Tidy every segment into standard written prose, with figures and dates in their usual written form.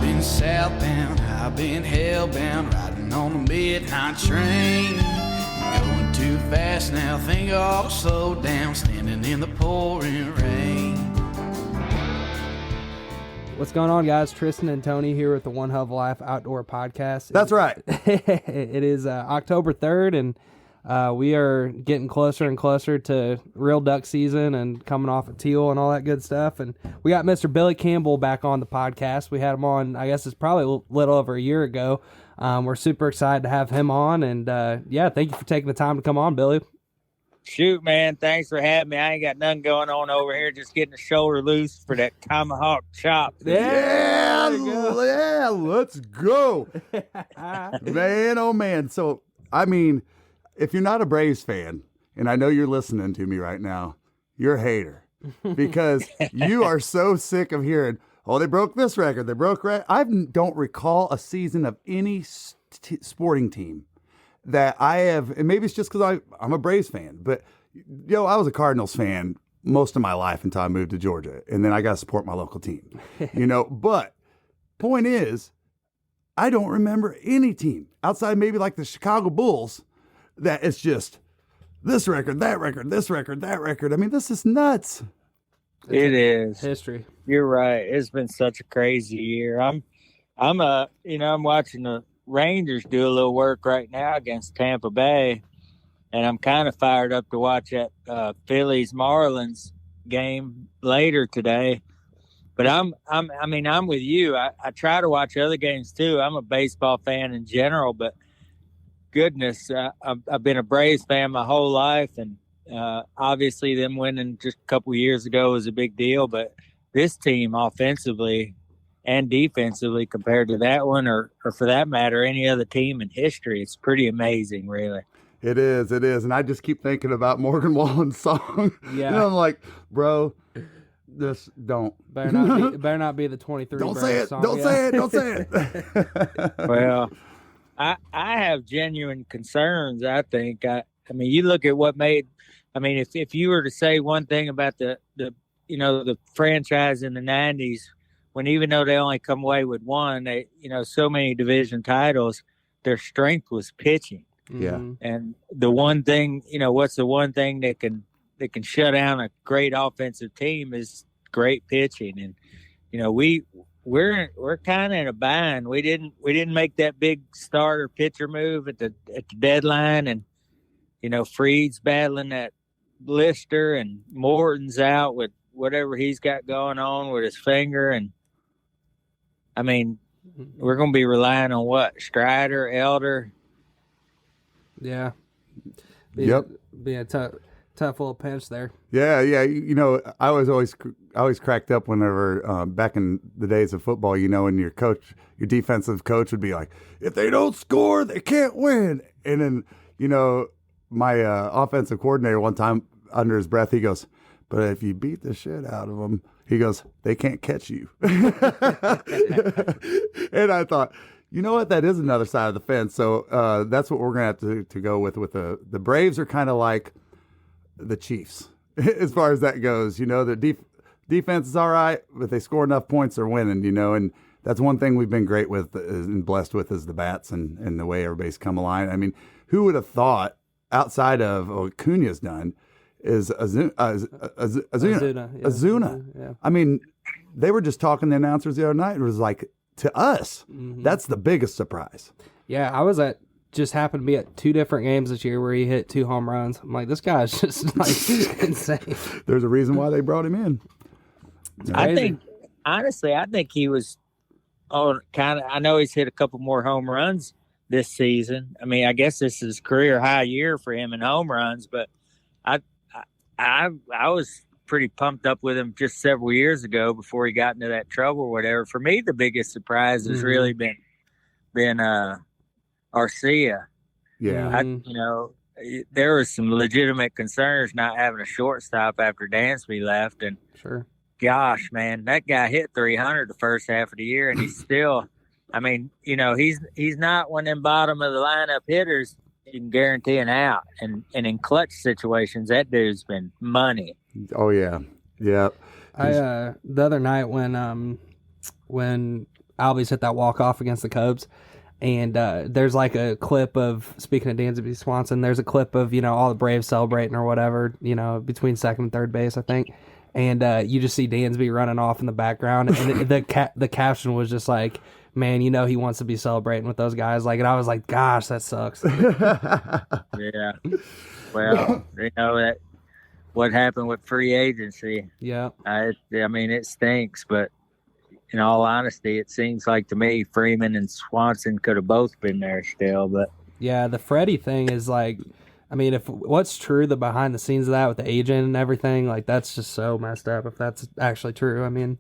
been southbound, I've been hellbound, riding on the midnight train. Going too fast now, think I'll slow down, standing in the pouring rain. What's going on, guys? Tristan and Tony here with the One Hell of a Life Outdoor Podcast. That's right. It is October 3rd, and we are getting closer and closer to real duck season and coming off of teal and all that good stuff. And we got Mr. Billy Campbell back on the podcast. We had him on, I guess it's probably a little over a year ago. We're super excited to have him on. And, yeah, thank you for taking the time to come on, Billy. Shoot, man, thanks for having me. I ain't got nothing going on over here, just getting the shoulder loose for that tomahawk chop. Yeah, let's go. Man, oh, man. So, I mean, if you're not a Braves fan, and I know you're listening to me right now, you're a hater because you are so sick of hearing, oh, they broke this record. They broke I don't recall a season of any sporting team that I have, and maybe it's just because I'm a Braves fan, but I was a Cardinals fan most of my life until I moved to Georgia, and then I got to support my local team, But point is, I don't remember any team outside maybe like the Chicago Bulls that it's just this record, that record, this record, that record. I mean, this is nuts. It is history. You're right. It's been such a crazy year. I'm watching the Rangers do a little work right now against Tampa Bay, and I'm kind of fired up to watch that Phillies Marlins game later today. But I'm with you. I try to watch other games too. I'm a baseball fan in general, but goodness, I've been a Braves fan my whole life, and obviously them winning just a couple years ago was a big deal. But this team, offensively and defensively, compared to that one, or for that matter, any other team in history, it's pretty amazing, really. It is, and I just keep thinking about Morgan Wallen's song. Yeah, I'm like, bro, this don't better not be the 23. Don't say it. Song. Don't say it. Don't say it. Well, I have genuine concerns. I think. I mean, you look at what made. I mean, if you were to say one thing about the franchise in the '90s, when even though they only come away with one, they so many division titles, their strength was pitching. Yeah. And the one thing, what's the one thing that can shut down a great offensive team is great pitching. And we're kind of in a bind. We didn't make that big starter pitcher move at the deadline, and Freed's battling that blister, and Morton's out with whatever he's got going on with his finger. And I mean, we're going to be relying on what? Strider, Elder. Yeah. Be a tough little pinch there. Yeah. I always cracked up whenever back in the days of football, and your defensive coach would be like, if they don't score, they can't win. And then, my offensive coordinator one time under his breath, he goes, but if you beat the shit out of them, he goes, they can't catch you. And I thought, you know what? That is another side of the fence. So that's what we're going to have to go with the Braves are kind of like the Chiefs as far as that goes. The defense is all right, but they score enough points, they're winning, and that's one thing we've been great with and blessed with is the bats and the way everybody's come aligned. I mean, who would have thought outside of what Acuna's done is Azuna. Yeah. I mean, they were just talking to the announcers the other night. It was like, to us, that's the biggest surprise. Yeah, just happened to be at two different games this year where he hit 2 home runs. I'm like, this guy's just like insane. There's a reason why they brought him in. I think he was I know he's hit a couple more home runs this season. I mean, I guess this is career high year for him in home runs, but I was pretty pumped up with him just several years ago before he got into that trouble or whatever. For me, the biggest surprise has really been Arcia. Yeah. There was some legitimate concerns not having a shortstop after Dansby left. And sure, gosh, man, that guy hit 300 the first half of the year, and he's still, I mean, he's not one of them bottom of the lineup hitters you can guarantee an out. And in clutch situations, that dude's been money. Oh, yeah. Yeah. The other night when Albies hit that walk-off against the Cubs. And there's like a clip of, speaking of Dansby Swanson, there's a clip of, all the Braves celebrating or whatever, between second and third base, I think. And you just see Dansby running off in the background. And the caption was just like, man, he wants to be celebrating with those guys. Like, and I was like, gosh, that sucks. Yeah. Well, that what happened with free agency. Yeah. I mean, it stinks, but in all honesty, it seems like to me Freeman and Swanson could have both been there still. But yeah, the Freddie thing is like, I mean, if what's true, the behind the scenes of that with the agent and everything, like that's just so messed up. If that's actually true, I mean,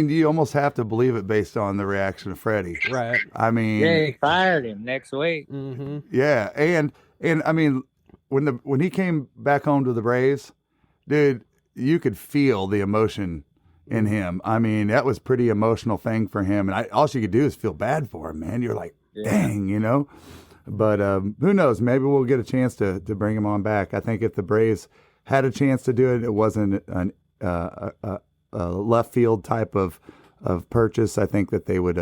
you almost have to believe it based on the reaction of Freddie, right? I mean, yeah, he fired him next week. Mm-hmm. Yeah, and I mean, when he came back home to the Braves, dude, you could feel the emotion in him. I mean, that was pretty emotional thing for him, and all you could do is feel bad for him, man. You're like, dang, But who knows? Maybe we'll get a chance to bring him on back. I think if the Braves had a chance to do it, it wasn't a left field type of purchase. I think that they would.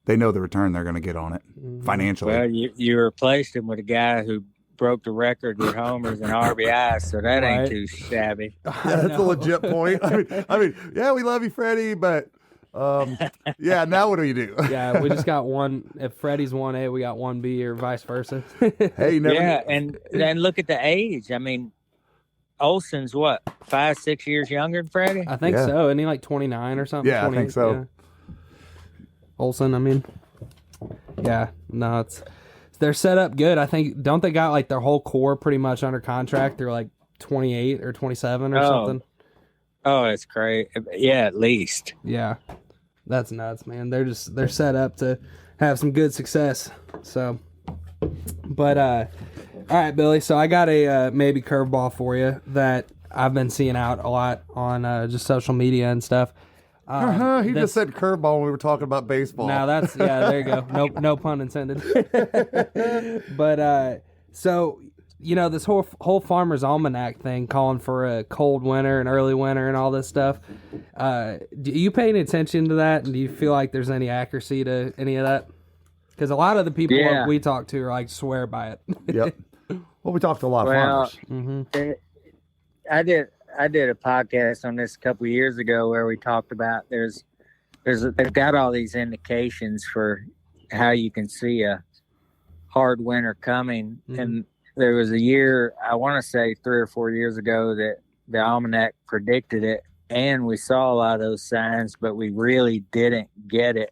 They know the return they're going to get on it financially. Well, you replaced him with a guy who broke the record with homers and RBIs, so that ain't too shabby. Yeah, that's a legit point. I mean, yeah, we love you, Freddie, but. Yeah, now what do you do? Yeah, we just got one. If Freddie's 1A, we got 1B, or vice versa. Hey, never. Yeah, and then look at the age. I mean, Olsen's what, 5-6 years younger than Freddie? I think so. Isn't he like 29 or something? Yeah, 20, I think so. Yeah. Olsen, I mean, yeah, no, they're set up good. I think, don't they got like their whole core pretty much under contract? They're like 28 or 27 or something. Oh, it's great. Yeah, at least. Yeah, that's nuts, man. They're set up to have some good success. So, but all right, Billy. So I got a maybe curveball for you that I've been seeing out a lot on just social media and stuff. He just said curveball when we were talking about baseball. Now that's there you go. No pun intended. But so. This whole Farmer's Almanac thing, calling for a cold winter and early winter and all this stuff. Do you pay any attention to that? And do you feel like there's any accuracy to any of that? Because a lot of the people we talk to are like swear by it. Yep. Well, we talked to a lot of farmers. Mm-hmm. I did a podcast on this a couple of years ago where we talked about they've got all these indications for how you can see a hard winter coming. Mm-hmm. And there was a year, I want to say 3 or 4 years ago, that the Almanac predicted it, and we saw a lot of those signs, but we really didn't get it,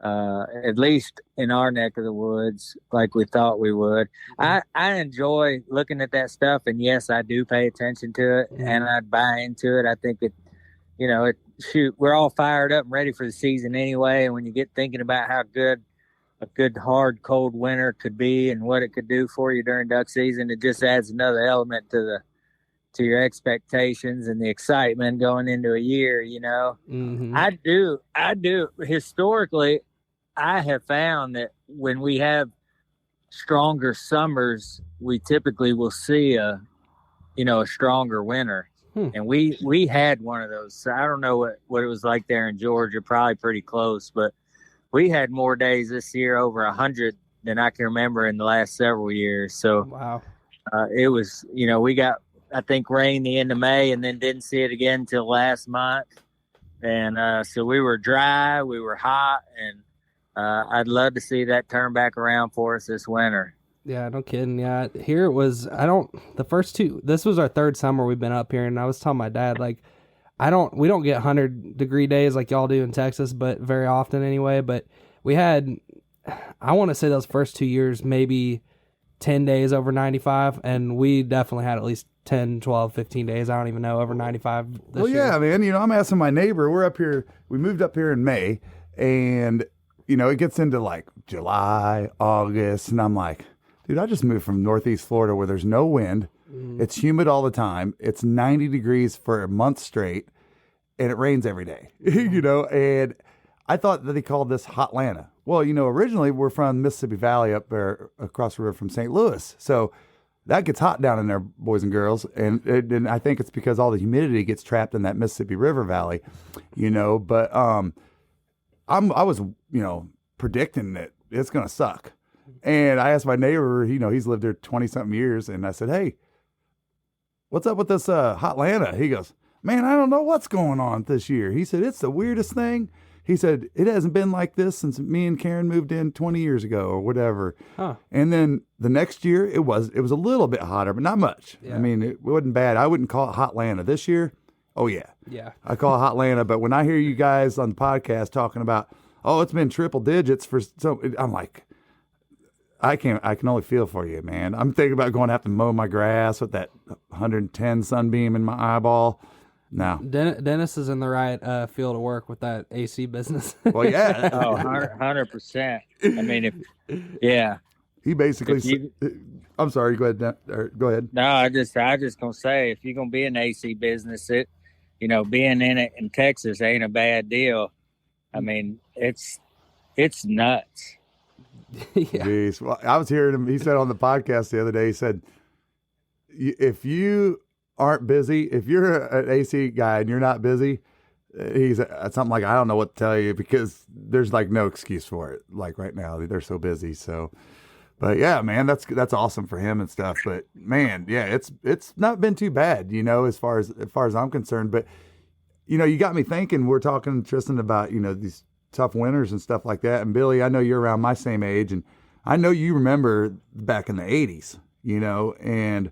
at least in our neck of the woods, like we thought we would. I enjoy looking at that stuff, and yes, I do pay attention to it, and I buy into it. I think we're all fired up and ready for the season anyway, and when you get thinking about how good a good hard cold winter could be and what it could do for you during duck season, it just adds another element to your expectations and the excitement going into a year. Mm-hmm. I do historically, I have found that when we have stronger summers, we typically will see a stronger winter. And we had one of those. So I don't know what it was like there in Georgia, probably pretty close, but we had more days this year over 100 than I can remember in the last several years. So wow. It was, we got, I think, rain the end of May and then didn't see it again until last month. And so we were dry, we were hot, and I'd love to see that turn back around for us this winter. Yeah, no kidding. Yeah, here it was, this was our third summer we've been up here, and I was telling my dad, like, we don't get 100-degree days like y'all do in Texas, but very often anyway. But we had, I want to say those first 2 years, maybe 10 days over 95, and we definitely had at least 10, 12, 15 days, I don't even know, over 95 this year. Yeah, man, I'm asking my neighbor, we're up here, we moved up here in May, and, it gets into like July, August, and I'm like, dude, I just moved from Northeast Florida where there's no wind. It's humid all the time. It's 90 degrees for a month straight, and it rains every day, and I thought that they called this Hotlanta. Well, originally we're from Mississippi Valley up there across the river from St. Louis. So that gets hot down in there, boys and girls. And I think it's because all the humidity gets trapped in that Mississippi River Valley, but I was, predicting that it's going to suck. And I asked my neighbor, he's lived there 20 something years. And I said, hey, what's up with this Hotlanta? He goes, man, I don't know what's going on this year. He said, it's the weirdest thing. He said, it hasn't been like this since me and Karen moved in 20 years ago or whatever. Huh. And then the next year it was a little bit hotter, but not much. Yeah. I mean, it wasn't bad. I wouldn't call it Hotlanta this year. Oh yeah. Yeah. I call it Hotlanta, but when I hear you guys on the podcast talking about, oh, it's been triple digits for I'm like, I can only feel for you, man. I'm thinking about going to have to mow my grass with that 110 sunbeam in my eyeball. No. Dennis is in the right field of work with that AC business. Well, yeah. Oh, 100%. I mean, yeah. He basically. I'm sorry. Go ahead. No, I just gonna say, if you're gonna be in the AC business, being in it in Texas ain't a bad deal. I mean, it's nuts. Yeah. Jeez. Well, I was hearing him. He said on the podcast the other day. He said, if you aren't busy, if you're an AC guy and you're not busy, he's something like, I don't know what to tell you, because there's like no excuse for it. Like right now, they're so busy. So, but yeah, man, that's awesome for him and stuff. But man, yeah, it's not been too bad, as far as I'm concerned. But you got me thinking. We're talking, Tristan, about these tough winters and stuff like that. And Billy, I know you're around my same age, and I know you remember back in the 80s, and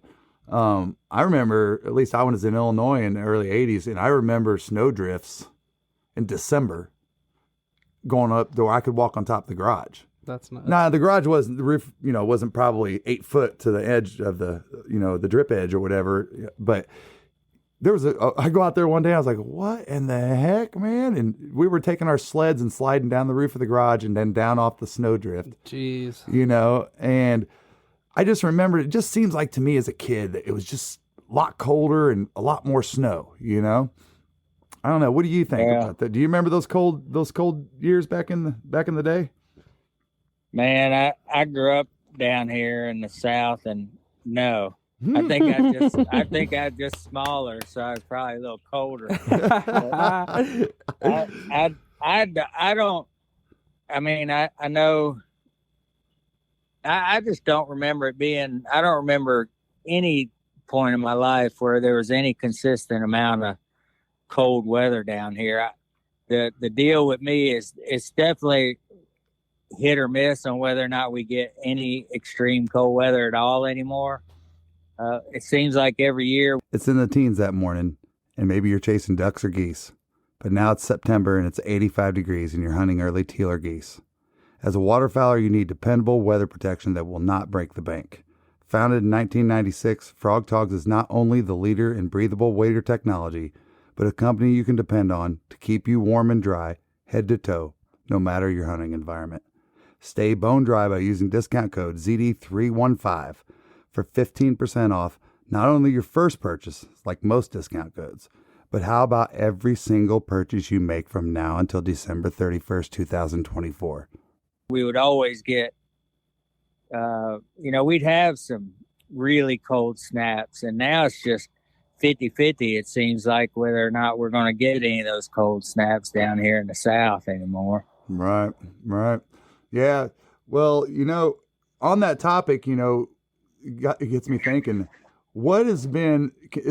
I remember, at least I was in Illinois in the early 80s, and I remember snow drifts in December going up where I could walk on top of the garage. That's not. Nah, the garage wasn't, the roof, wasn't probably 8 foot to the edge of the, the drip edge or whatever. But there was I go out there one day, I was like, what in the heck, man? And we were taking our sleds and sliding down the roof of the garage and then down off the snow drift. Jeez. And I just remember, it just seems like to me as a kid that it was just a lot colder and a lot more snow, I don't know. What do you think about that? Do you remember those cold years back in the day? Man, I grew up down here in the South, and no, I think I just smaller, so I was probably a little colder. I don't. I mean, I know. I just don't remember it being. I don't remember any point in my life where there was any consistent amount of cold weather down here. The deal with me is it's definitely hit or miss on whether or not we get any extreme cold weather at all anymore. It seems like every year. It's in the teens that morning, and maybe you're chasing ducks or geese. But now it's September and it's 85 degrees and you're hunting early teal or geese. As a waterfowler, you need dependable weather protection that will not break the bank. Founded in 1996, froggtoggs is not only the leader in breathable wader technology, but a company you can depend on to keep you warm and dry, head to toe, no matter your hunting environment. Stay bone dry by using discount code ZD315 for 15% off not only your first purchase, like most discount codes, but how about every single purchase you make from now until December 31st, 2024? We would always get, we'd have some really cold snaps, and now it's just 50-50, it seems like, whether or not we're going to get any of those cold snaps down here in the South anymore. Right. Yeah. Well, on that topic, it gets me thinking, is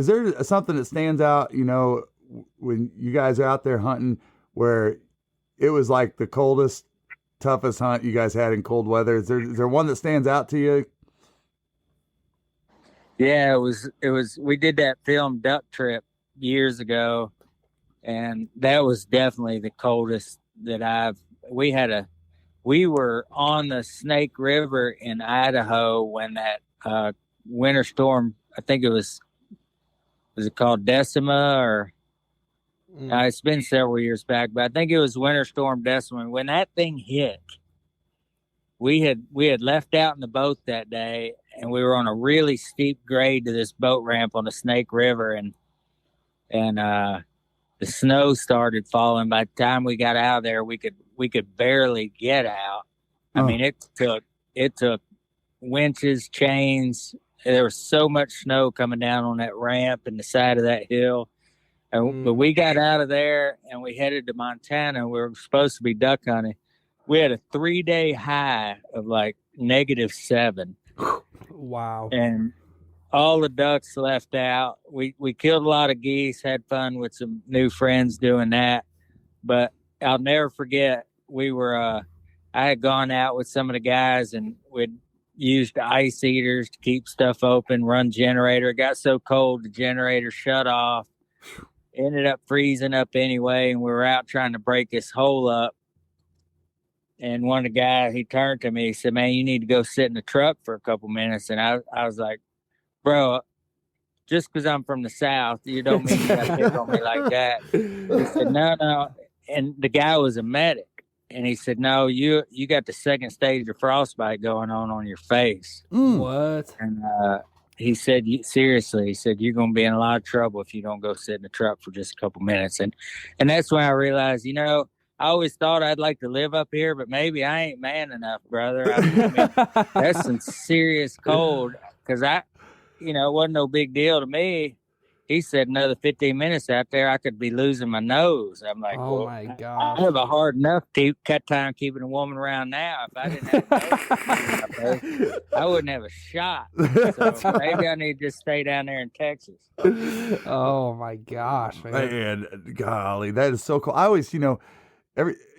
there something that stands out, when you guys are out there hunting where it was like the coldest, toughest hunt you guys had in cold weather? Is there one that stands out to you? Yeah, it was, we did that film duck trip years ago, and that was definitely the coldest that we were on the Snake River in Idaho when that winter storm, I think was it called Decima, or it's been several years back, but I think it was Winter Storm Decima. When that thing hit, we had left out in the boat that day, and we were on a really steep grade to this boat ramp on the Snake River, and the snow started falling. By the time we got out of there, we could barely get out. I mean, it took winches, chains. There was so much snow coming down on that ramp and the side of that hill. But we got out of there and we headed to Montana. We were supposed to be duck hunting. We had a 3-day high of like -7. Wow. And all the ducks left out. We killed a lot of geese, had fun with some new friends doing that. But I'll never forget, I had gone out with some of the guys and we'd used ice eaters to keep stuff open, run generator. It got so cold, the generator shut off. Ended up freezing up anyway, and we were out trying to break this hole up. And one of the guys, he turned to me, he said, "Man, you need to go sit in the truck for a couple minutes." And I was like, "Bro, just because I'm from the South, you don't mean you got to pick on me like that." He said, No. And the guy was a medic. And he said, "No, you got the second stage of frostbite going on your face." What? And he said, "Seriously," he said, "you're going to be in a lot of trouble if you don't go sit in the truck for just a couple minutes." And that's when I realized, I always thought I'd like to live up here, but maybe I ain't man enough, brother. I mean, that's some serious cold, because it wasn't no big deal to me. He said another 15 minutes out there, I could be losing my nose. I'm like, Oh well, my I gosh. have a hard enough cut time keeping a woman around now. If I didn't have a nose, I wouldn't have a shot. So maybe I need to just stay down there in Texas. Oh my gosh, man. Man, golly, that is so cool. I always,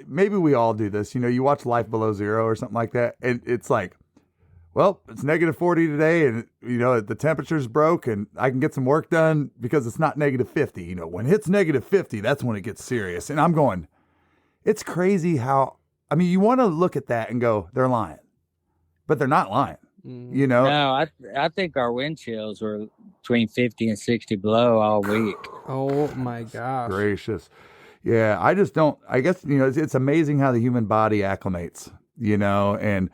maybe we all do this. You watch Life Below Zero or something like that, and it's like, well, it's -40 today, and the temperature's broke, and I can get some work done because it's not -50. When it's -50, that's when it gets serious. And I'm going, it's crazy how. I mean, you want to look at that and go, they're lying, but they're not lying. No, I think our wind chills were between 50 and 60 below all week. Oh my gosh. Gracious. Yeah, I just don't. I guess it's amazing how the human body acclimates. And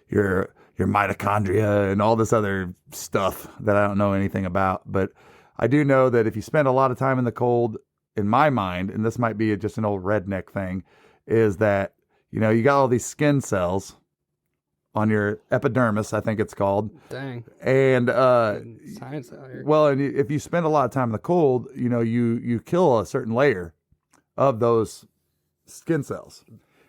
your mitochondria and all this other stuff that I don't know anything about. But I do know that if you spend a lot of time in the cold, in my mind, and this might be just an old redneck thing, is that, you got all these skin cells on your epidermis, I think it's called. Dang. And, Science out here. well, and if you spend a lot of time in the cold, you kill a certain layer of those skin cells.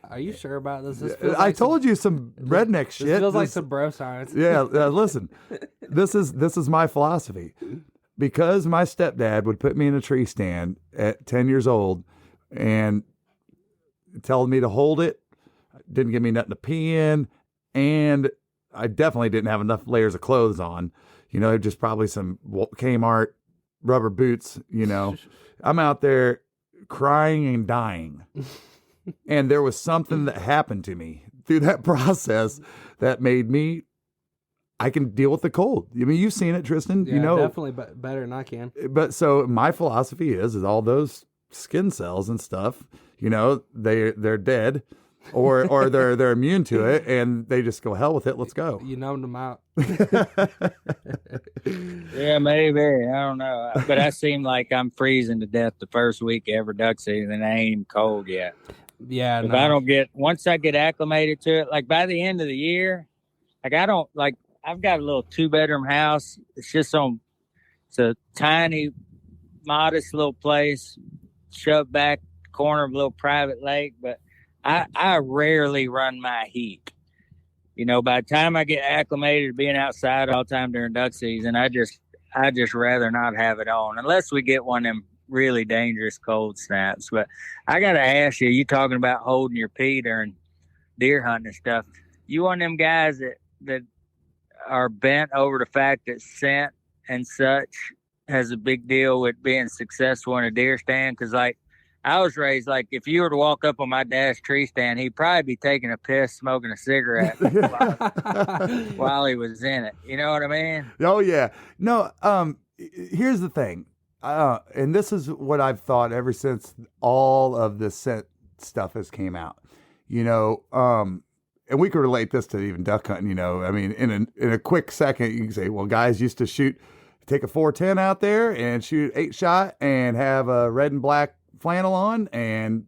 Are you sure about this? I told you some redneck shit. This feels like some bro science. Yeah, listen. This is my philosophy. Because my stepdad would put me in a tree stand at 10 years old and tell me to hold it, didn't give me nothing to pee in, and I definitely didn't have enough layers of clothes on. Just probably some Kmart rubber boots. I'm out there crying and dying. And there was something that happened to me through that process that made me, I can deal with the cold. I mean, you've seen it, Tristan. Yeah, definitely better than I can. But so my philosophy is all those skin cells and stuff, they're dead, or they're immune to it, and they just go, hell with it, let's go. You numbed them out. Yeah, maybe. I don't know. But I seem like I'm freezing to death the first week of every duck season, and I ain't even cold yet. Yeah. If once I get acclimated to it, like by the end of the year, like I've got a little 2-bedroom house. It's a tiny, modest little place, shoved back corner of a little private lake, but I rarely run my heat. By the time I get acclimated to being outside all the time during duck season, I just rather not have it on unless we get one of them really dangerous cold snaps. But I got to ask you talking about holding your pee during deer hunting and stuff. You one of them guys that are bent over the fact that scent and such has a big deal with being successful in a deer stand? Because I was raised if you were to walk up on my dad's tree stand, he'd probably be taking a piss, smoking a cigarette while he was in it. You know what I mean? Oh yeah. No. Here's the thing, and this is what I've thought ever since all of the scent stuff has came out. And we could relate this to even duck hunting. I mean, in a quick second, you can say, well, guys used to take a 410 out there and shoot 8-shot and have a red and black flannel on and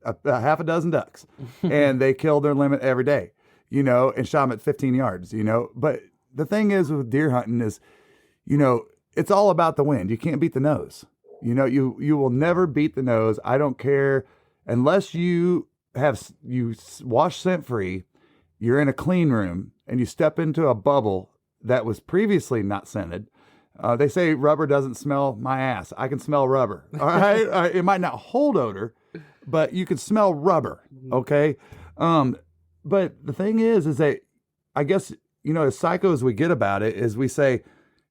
a half a dozen ducks, and they killed their limit every day, and shot them at 15 yards, But the thing is with deer hunting is, it's all about the wind. You can't beat the nose. You know, you will never beat the nose. I don't care unless you wash scent free. You're in a clean room and you step into a bubble that was previously not scented. They say rubber doesn't smell my ass. I can smell rubber. All right. It might not hold odor, but you can smell rubber. Okay. But the thing is that I guess, you know, as psycho as we get about it is we say,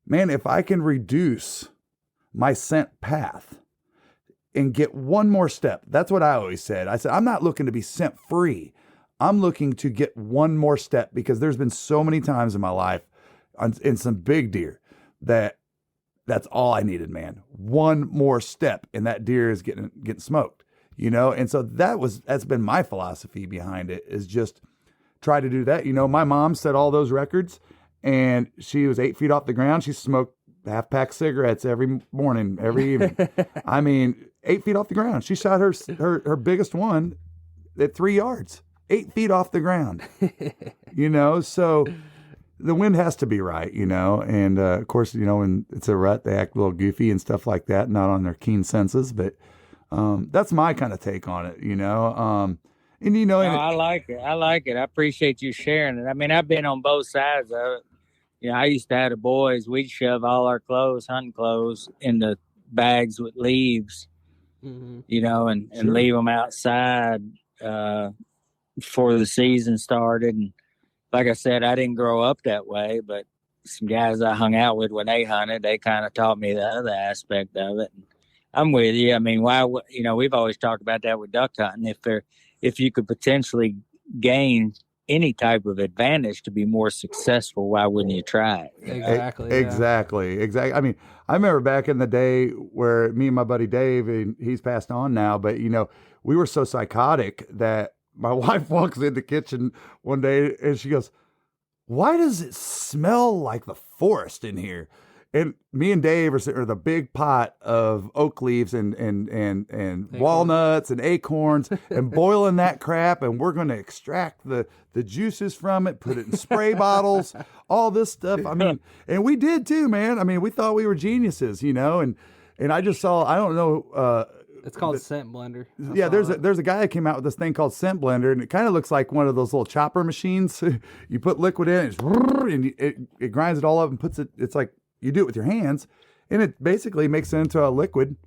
man, if I can reduce my scent path and get one more step, that's what I always said. I said, I'm not looking to be scent free. I'm looking to get one more step because there's been so many times in my life in some big deer that's all I needed, man. One more step and that deer is getting smoked, you know? And so that's been my philosophy behind it, is just try to do that. You know, my mom set all those records and she was 8 feet off the ground. She smoked half-pack cigarettes every morning, every evening. I mean, 8 feet off the ground. She shot her biggest one at 3 yards, 8 feet off the ground, you know? So the wind has to be right, you know? And, of course, you know, when it's a rut, they act a little goofy and stuff like that, not on their keen senses, but, that's my kind of take on it, you know? And, you know, no, I like it. I appreciate you sharing it. I mean, I've been on both sides of it. You know, I used to have the boys, we'd shove all our clothes, hunting clothes, in the bags with leaves, you know, and Sure. leave them outside before the season started. And like I said, I didn't grow up that way, but some guys I hung out with when they hunted, they kind of taught me the other aspect of it. And I'm with you. I mean, you know, we've always talked about that with duck hunting. If you could potentially gain any type of advantage to be more successful, why wouldn't you try it? Exactly. Exactly. I mean, I remember back in the day where me and my buddy Dave, and he's passed on now, but you know, we were so psychotic that my wife walks in the kitchen one day and she goes, "Why does it smell like the forest in here?" And me and Dave are sitting with a big pot of oak leaves and walnuts and acorns and boiling that crap. And we're going to extract the juices from it, put it in spray bottles, all this stuff. I mean, and we did too, man. I mean, we thought we were geniuses, you know, and I just saw, I don't know. It's called Scent Blender. Yeah, there's a guy that came out with this thing called Scent Blender, and it kind of looks like one of those little chopper machines. You put liquid in, and it grinds it all up and puts it, it's like, you do it with your hands, and it basically makes it into a liquid,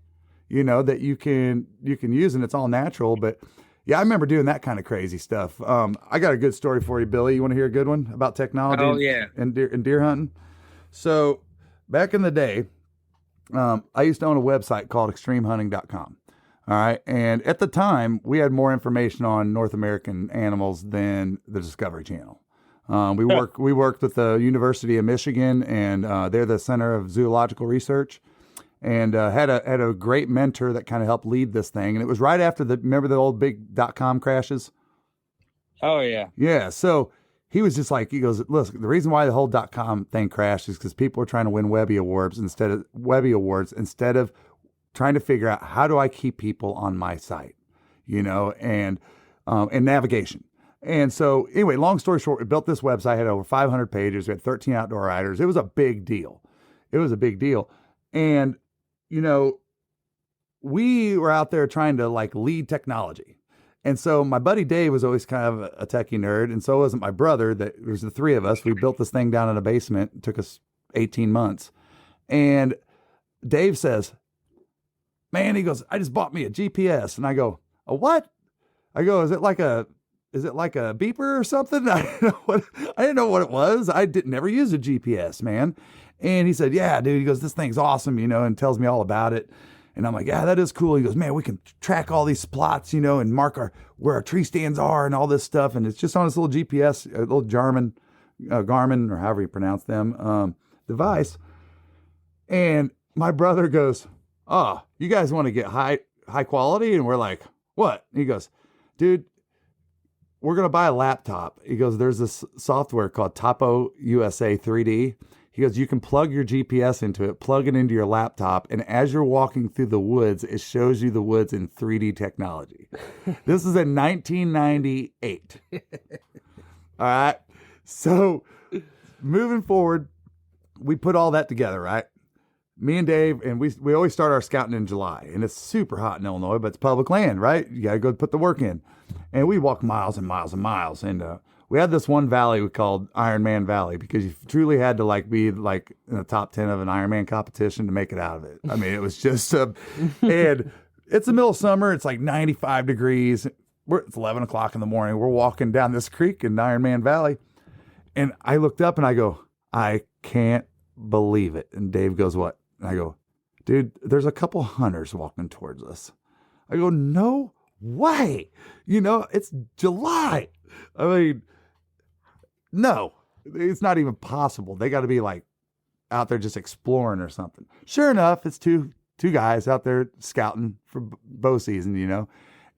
you know, that you can use, and it's all natural. But yeah, I remember doing that kind of crazy stuff. I got a good story for you, Billy. You want to hear a good one about technology? Oh, yeah. And deer hunting? So back in the day, I used to own a website called extremehunting.com. All right. And at the time, we had more information on North American animals than the Discovery Channel. We worked with the University of Michigan, and they're the Center of Zoological Research, and had a great mentor that kind of helped lead this thing. And it was right after remember the old big .com crashes? Oh, yeah. Yeah. So he was just like, he goes, "Look, the reason why the whole .com thing crashed is because people were trying to win Webby Awards instead of trying to figure out how do I keep people on my site, you know, and navigation." And so anyway, long story short, we built this website, had over 500 pages. We had 13 outdoor writers. It was a big deal. And, you know, we were out there trying to like lead technology. And so my buddy Dave was always kind of a techie nerd. And so wasn't my brother. That it was the three of us. We built this thing down in a basement. It took us 18 months. And Dave says, "Man," he goes, "I just bought me a GPS." And I go, "A what?" I go, Is it like a beeper or something?" I didn't know what it was. I never used a GPS, man. And he said, "Yeah, dude." He goes, "This thing's awesome," you know, and tells me all about it. And I'm like, "Yeah, that is cool." He goes, "Man, we can track all these spots, you know, and mark where our tree stands are and all this stuff." And it's just on this little GPS, a little Garmin, or however you pronounce them, device. And my brother goes, "Oh, you guys want to get high quality?" And we're like, "What?" He goes, "Dude, we're going to buy a laptop." He goes, "There's this software called Topo USA 3D. He goes, "You can plug your GPS into it, plug it into your laptop, and as you're walking through the woods, it shows you the woods in 3D technology." This is in 1998. All right. So moving forward, we put all that together, right? me and Dave, and we always start our scouting in July, and it's super hot in Illinois, but it's public land, right? You got to go put the work in. And we walk miles and miles and miles. And we had this one valley we called Iron Man Valley because you truly had to like be like in the top 10 of an Ironman competition to make it out of it. I mean, it was just, and it's the middle of summer. It's like 95 degrees. It's 11 o'clock in the morning. We're walking down this creek in Iron Man Valley. And I looked up and I go, I can't believe it. And Dave goes, what? And I go, dude, there's a couple hunters walking towards us. I go, no way. You know, it's July. I mean, no, it's not even possible. They got to be like out there just exploring or something. Sure enough, it's two guys out there scouting for bow season, you know,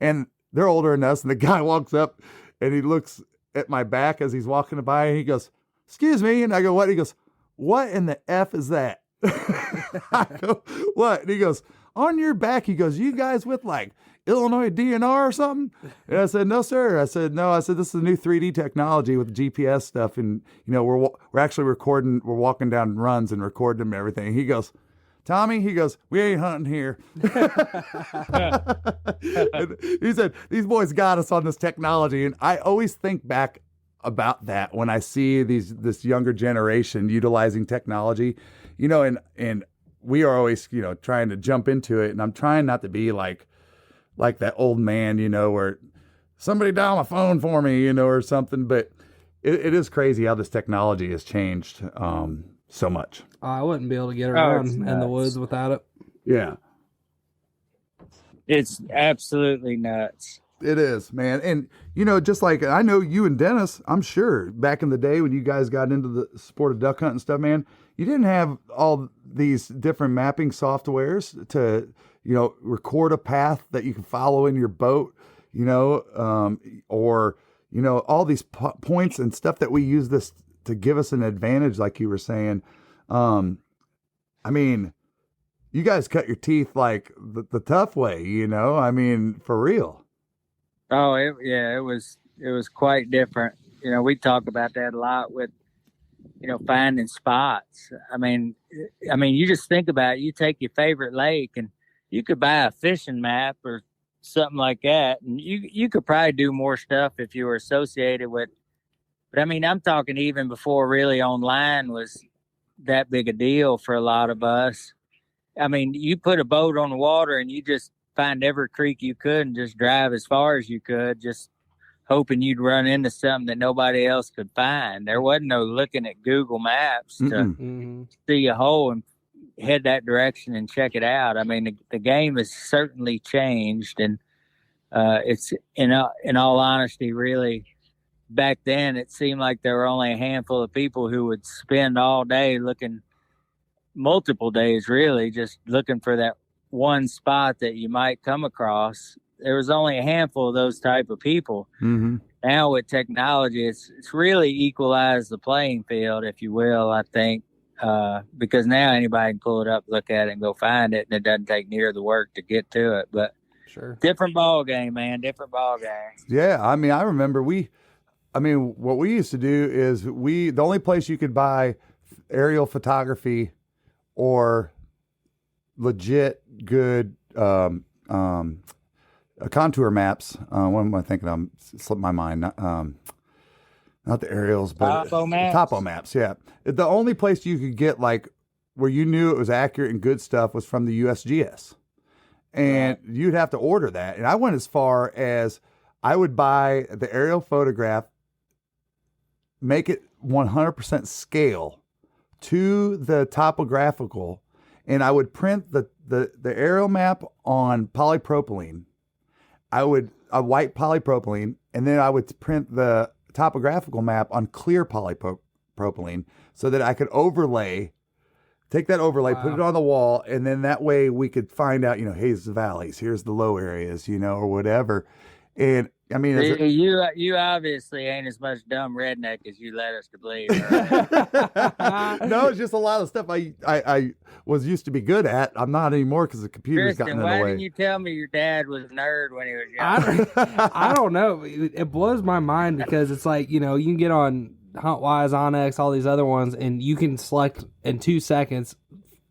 and they're older than us. And the guy walks up and he looks at my back as he's walking by and he goes, excuse me. And I go, what? He goes, what in the F is that? I go, what? And he goes, on your back. He goes, you guys with like Illinois DNR or something? And I said, no, sir. I said, no. I said, this is a new 3D technology with GPS stuff. And, you know, we're actually recording, we're walking down runs and recording them and everything. He goes, Tommy, he goes, we ain't hunting here. And he said, these boys got us on this technology. And I always think back about that when I see this younger generation utilizing technology, you know, and we are always, you know, trying to jump into it. And I'm trying not to be like that old man, you know, where somebody dial my phone for me, you know, or something. But it is crazy how this technology has changed so much. I wouldn't be able to get around in the woods without it. Yeah. It's absolutely nuts. It is, man. And, you know, just like I know you and Dennis, I'm sure back in the day when you guys got into the sport of duck hunting and stuff, man, you didn't have all these different mapping softwares to, you know, record a path that you can follow in your boat, you know, or, you know, all these points and stuff that we use this to give us an advantage, like you were saying. I mean, you guys cut your teeth like the tough way, you know, I mean, for real. Oh, it was quite different. You know, we talk about that a lot with, you know, finding spots. I mean, you just think about it. You take your favorite lake and you could buy a fishing map or something like that. And you could probably do more stuff if you were associated with, but I mean, I'm talking even before really online was that big a deal for a lot of us. I mean, you put a boat on the water and you just find every creek you could and just drive as far as you could, just hoping you'd run into something that nobody else could find. There wasn't no looking at Google Maps to see a hole and head that direction and check it out. I mean, the game has certainly changed, and it's in all honesty, really, back then it seemed like there were only a handful of people who would spend all day looking, multiple days really, just looking for that one spot that you might come across. There was only a handful of those type of people. Now with technology, it's really equalized the playing field, if you will, I think, because now anybody can pull it up, look at it, and go find it, and it doesn't take near the work to get to it. But sure, different ball game, man, different ball game. Yeah, I mean, I remember what we used to do is the only place you could buy aerial photography or legit good contour maps. What am I thinking of? Slipped my mind. Not the aerials, but topo maps. Yeah, the only place you could get like where you knew it was accurate and good stuff was from the USGS, and you'd have to order that. And I went as far as I would buy the aerial photograph, make it 100% scale to the topographical, and I would print the aerial map on polypropylene. A white polypropylene, and then I would print the topographical map on clear polypropylene so that I could take that overlay, put it on the wall, and then that way we could find out, you know, here's the valleys, here's the low areas, you know, or whatever. And I mean, you obviously ain't as much dumb redneck as you led us to believe. Right? No, it's just a lot of stuff I was used to be good at. I'm not anymore because the computer's gotten in the way. Why didn't you tell me your dad was a nerd when he was young? I don't know. It blows my mind because it's like, you know, you can get on Huntwise, Almanac, all these other ones, and you can select in 2 seconds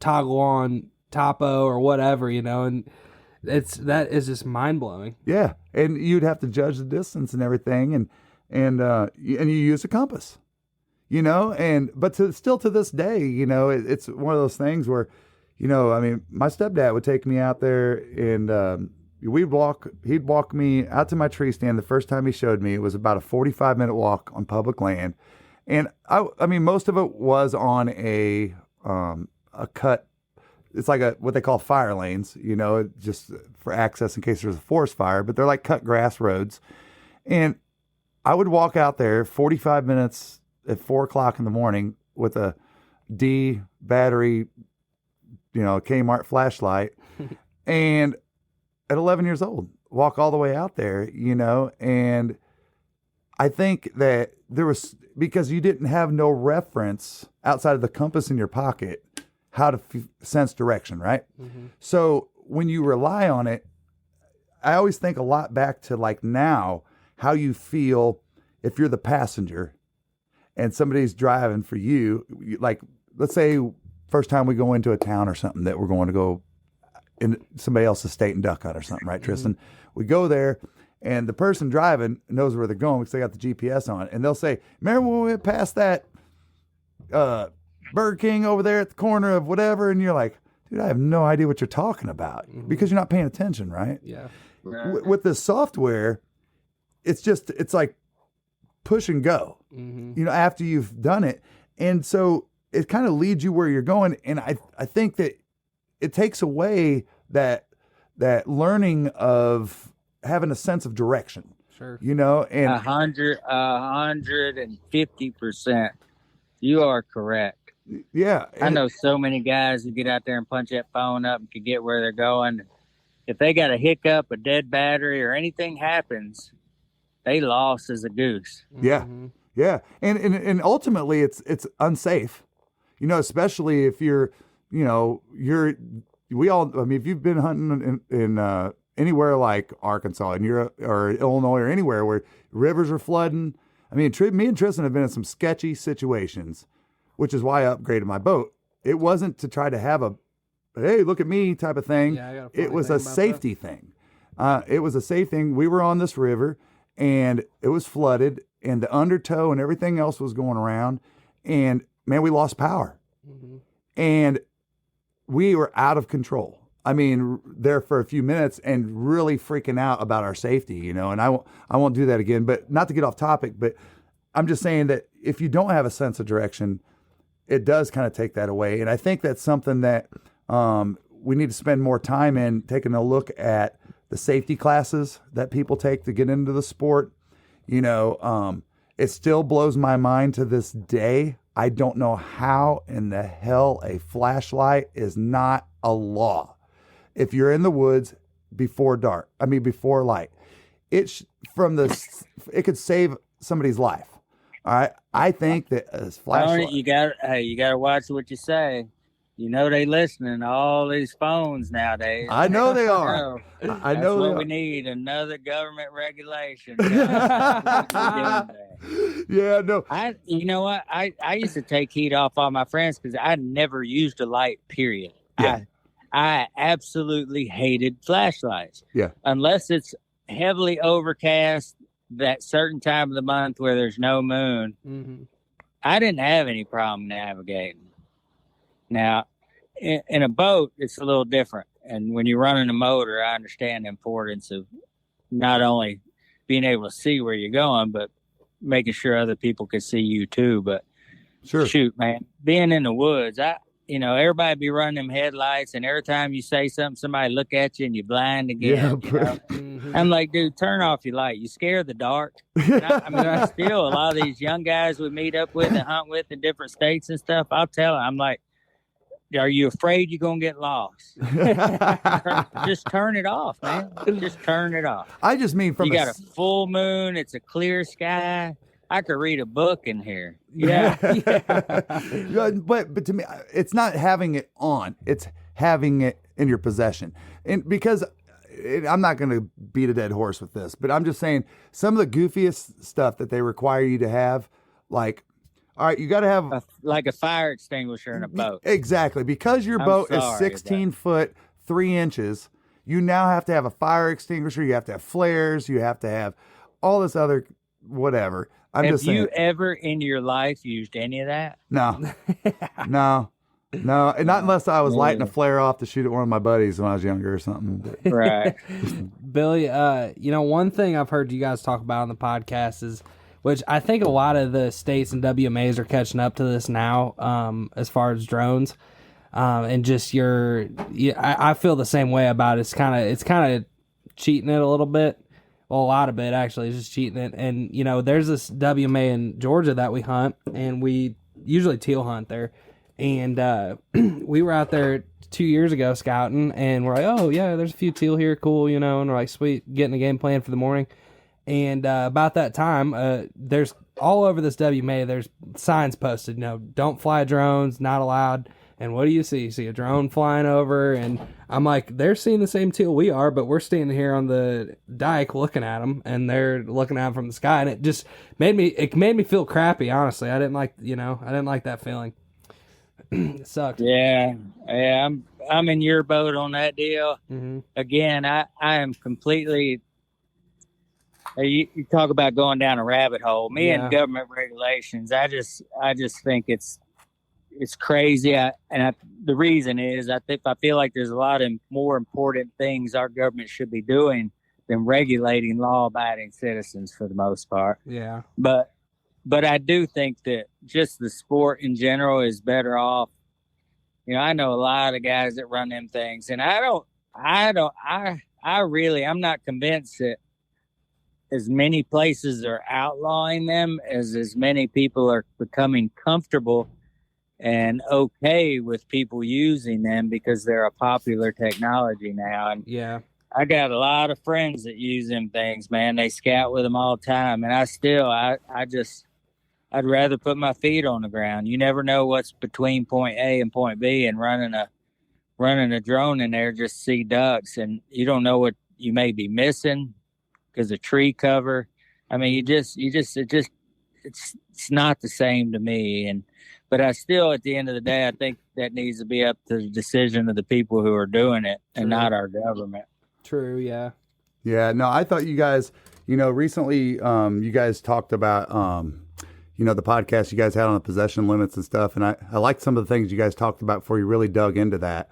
toggle on topo or whatever, and that is just mind blowing. Yeah, and you'd have to judge the distance and everything, and you use a compass, but still to this day, it's one of those things where, I mean, my stepdad would take me out there and he'd walk me out to my tree stand. The first time he showed me, it was about a 45-minute walk on public land. And I mean, most of it was on a cut. It's like what they call fire lanes, just for access in case there's a forest fire, but they're like cut grass roads. And I would walk out there 45 minutes at 4:00 in the morning with a D battery, Kmart flashlight. And at 11 years old, walk all the way out there, and I think that there was, because you didn't have no reference outside of the compass in your pocket, how to sense direction, right? Mm-hmm. So when you rely on it, I always think a lot back to like now, how you feel if you're the passenger and somebody's driving for you. Like, let's say first time we go into a town or something that we're going to go in somebody else's state and duck hunt or something, right, Tristan? Mm-hmm. We go there, and the person driving knows where they're going because they got the GPS on, and they'll say, "Remember when we went past that Burger King over there at the corner of whatever?" And you're like, "Dude, I have no idea what you're talking about," because you're not paying attention, right? Yeah. With this software, it's like push and go, after you've done it, and so it kind of leads you where you're going, and I think that it takes away that learning of having a sense of direction. Sure. And 150%. You are correct. Yeah. I know so many guys who get out there and punch that phone up and can get where they're going. If they got a hiccup, a dead battery, or anything happens, they lost as a goose. Yeah. Mm-hmm. Yeah. And ultimately it's unsafe, especially if you're, if you've been hunting in anywhere like Arkansas and or Illinois or anywhere where rivers are flooding. I mean, me and Tristan have been in some sketchy situations, which is why I upgraded my boat. It wasn't to try to have a, hey, look at me type of thing. Yeah, it was a safety thing. It was a safe thing. We were on this river and it was flooded and the undertow and everything else was going around. And man, we lost power. Mm-hmm. And we were out of control. I mean, there for a few minutes and really freaking out about our safety, and I won't do that again, but not to get off topic, but I'm just saying that if you don't have a sense of direction, it does kind of take that away. And I think that's something that we need to spend more time in taking a look at the safety classes that people take to get into the sport. It still blows my mind to this day. I don't know how in the hell a flashlight is not a law. If you're in the woods before light, it could save somebody's life. All right. I think that a flashlight. You got to watch what you say. They listening to all these phones nowadays. I know they are. I know that's what we need, another government regulation. Yeah, no. You know what? I used to take heat off all my friends because I never used a light, period. Yeah. I absolutely hated flashlights. Yeah. Unless it's heavily overcast that certain time of the month where there's no moon. Mm-hmm. I didn't have any problem navigating. Now, in a boat, it's a little different. And when you're running a motor, I understand the importance of not only being able to see where you're going, but making sure other people can see you too. But sure. Shoot, man, being in the woods, everybody be running them headlights, and every time you say something, somebody look at you and you're blind again. Yeah, Mm-hmm. I'm like, dude, turn off your light. You scare the dark. I still, a lot of these young guys we meet up with and hunt with in different states and stuff, I'll tell them, I'm like, are you afraid you're going to get lost? Just turn it off, man. Just turn it off. I just mean you got a full moon. It's a clear sky. I could read a book in here. Yeah. But to me, it's not having it on. It's having it in your possession. And because I'm not going to beat a dead horse with this, but I'm just saying some of the goofiest stuff that they require you to have, like All right, you got to have like a fire extinguisher in a boat. Exactly, because your boat is 16 foot 3 inches. You now have to have a fire extinguisher. You have to have flares. You have to have all this other whatever. Have you ever in your life used any of that? No, no, and not unless I was lighting a flare off to shoot at one of my buddies when I was younger or something. Right. Billy, one thing I've heard you guys talk about on the podcast is, which I think a lot of the states and WMAs are catching up to this now, as far as drones. And just I feel the same way about it. It's kind of cheating it a little bit. Well, a lot of it actually is just cheating it. And, there's this WMA in Georgia that we hunt, and we usually teal hunt there. And we were out there 2 years ago scouting, and we're like, oh, yeah, there's a few teal here. Cool, and we're like, sweet, getting a game plan for the morning. And about that time, there's all over this WMA, there's signs posted, don't fly drones, not allowed. And what do you see? You see a drone flying over, and I'm like, they're seeing the same teal we are, but we're standing here on the dike looking at them, and they're looking at them from the sky, and it just made me feel crappy. Honestly, I didn't like that feeling. It sucked. Yeah, I'm in your boat on that deal. Mm-hmm. Again, I am completely. You talk about going down a rabbit hole. Me and government regulations. I just think it's crazy. The reason is I feel like there's a lot of more important things our government should be doing than regulating law-abiding citizens for the most part. Yeah. But I do think that just the sport in general is better off. I know a lot of guys that run them things, and I'm not convinced that as many places are outlawing them as many people are becoming comfortable and okay with people using them because they're a popular technology now. And yeah, I got a lot of friends that use them things, man. They scout with them all the time. And I'd rather put my feet on the ground. You never know what's between point A and point B, and running a drone in there just see ducks, and you don't know what you may be missing because of tree cover. I mean, it's not the same to me. But I still, at the end of the day, I think that needs to be up to the decision of the people who are doing it and not our government. True. Yeah. Yeah. No, I thought you guys, recently, you guys talked about, the podcast you guys had on the possession limits and stuff. And I liked some of the things you guys talked about before you really dug into that.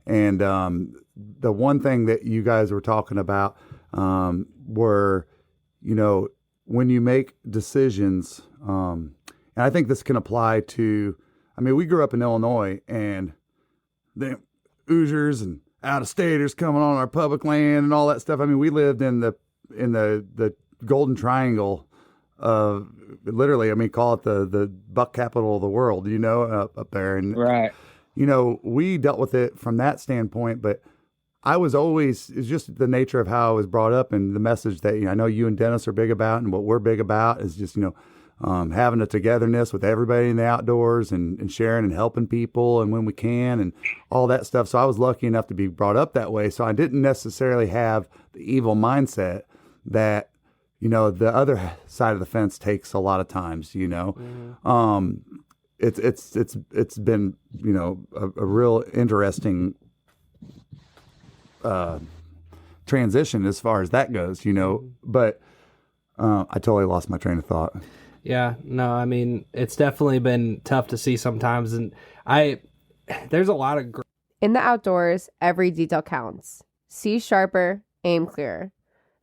And the one thing that you guys were talking about were, when you make decisions, and I think this can apply to, we grew up in Illinois, and the Hoosiers and out-of-staters coming on our public land and all that stuff. We lived in the Golden Triangle of literally, call it the buck capital of the world, up there. And, right. We dealt with it from that standpoint, but it's just the nature of how I was brought up, and the message that, I know you and Dennis are big about, and what we're big about is just, having a togetherness with everybody in the outdoors and sharing and helping people and when we can and all that stuff. So I was lucky enough to be brought up that way. So I didn't necessarily have the evil mindset that, the other side of the fence takes a lot of times, Mm-hmm. It's been, a real interesting transition as far as that goes, but I totally lost my train of thought. Yeah, no, it's definitely been tough to see sometimes, and there's a lot of in the outdoors, every detail counts. See sharper, aim clearer.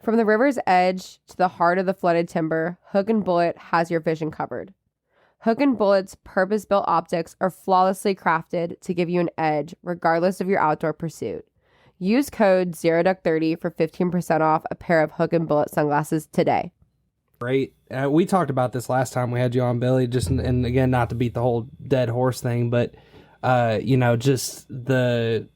From the river's edge to the heart of the flooded timber, Hook and Bullet has your vision covered. Hook and Bullet's purpose-built optics are flawlessly crafted to give you an edge regardless of your outdoor pursuit. Use code ZeroDuck30 for 15% off a pair of Hook and Bullet sunglasses today. Great. We talked about this last time we had you on, Billy, and again, not to beat the whole dead horse thing, but, just the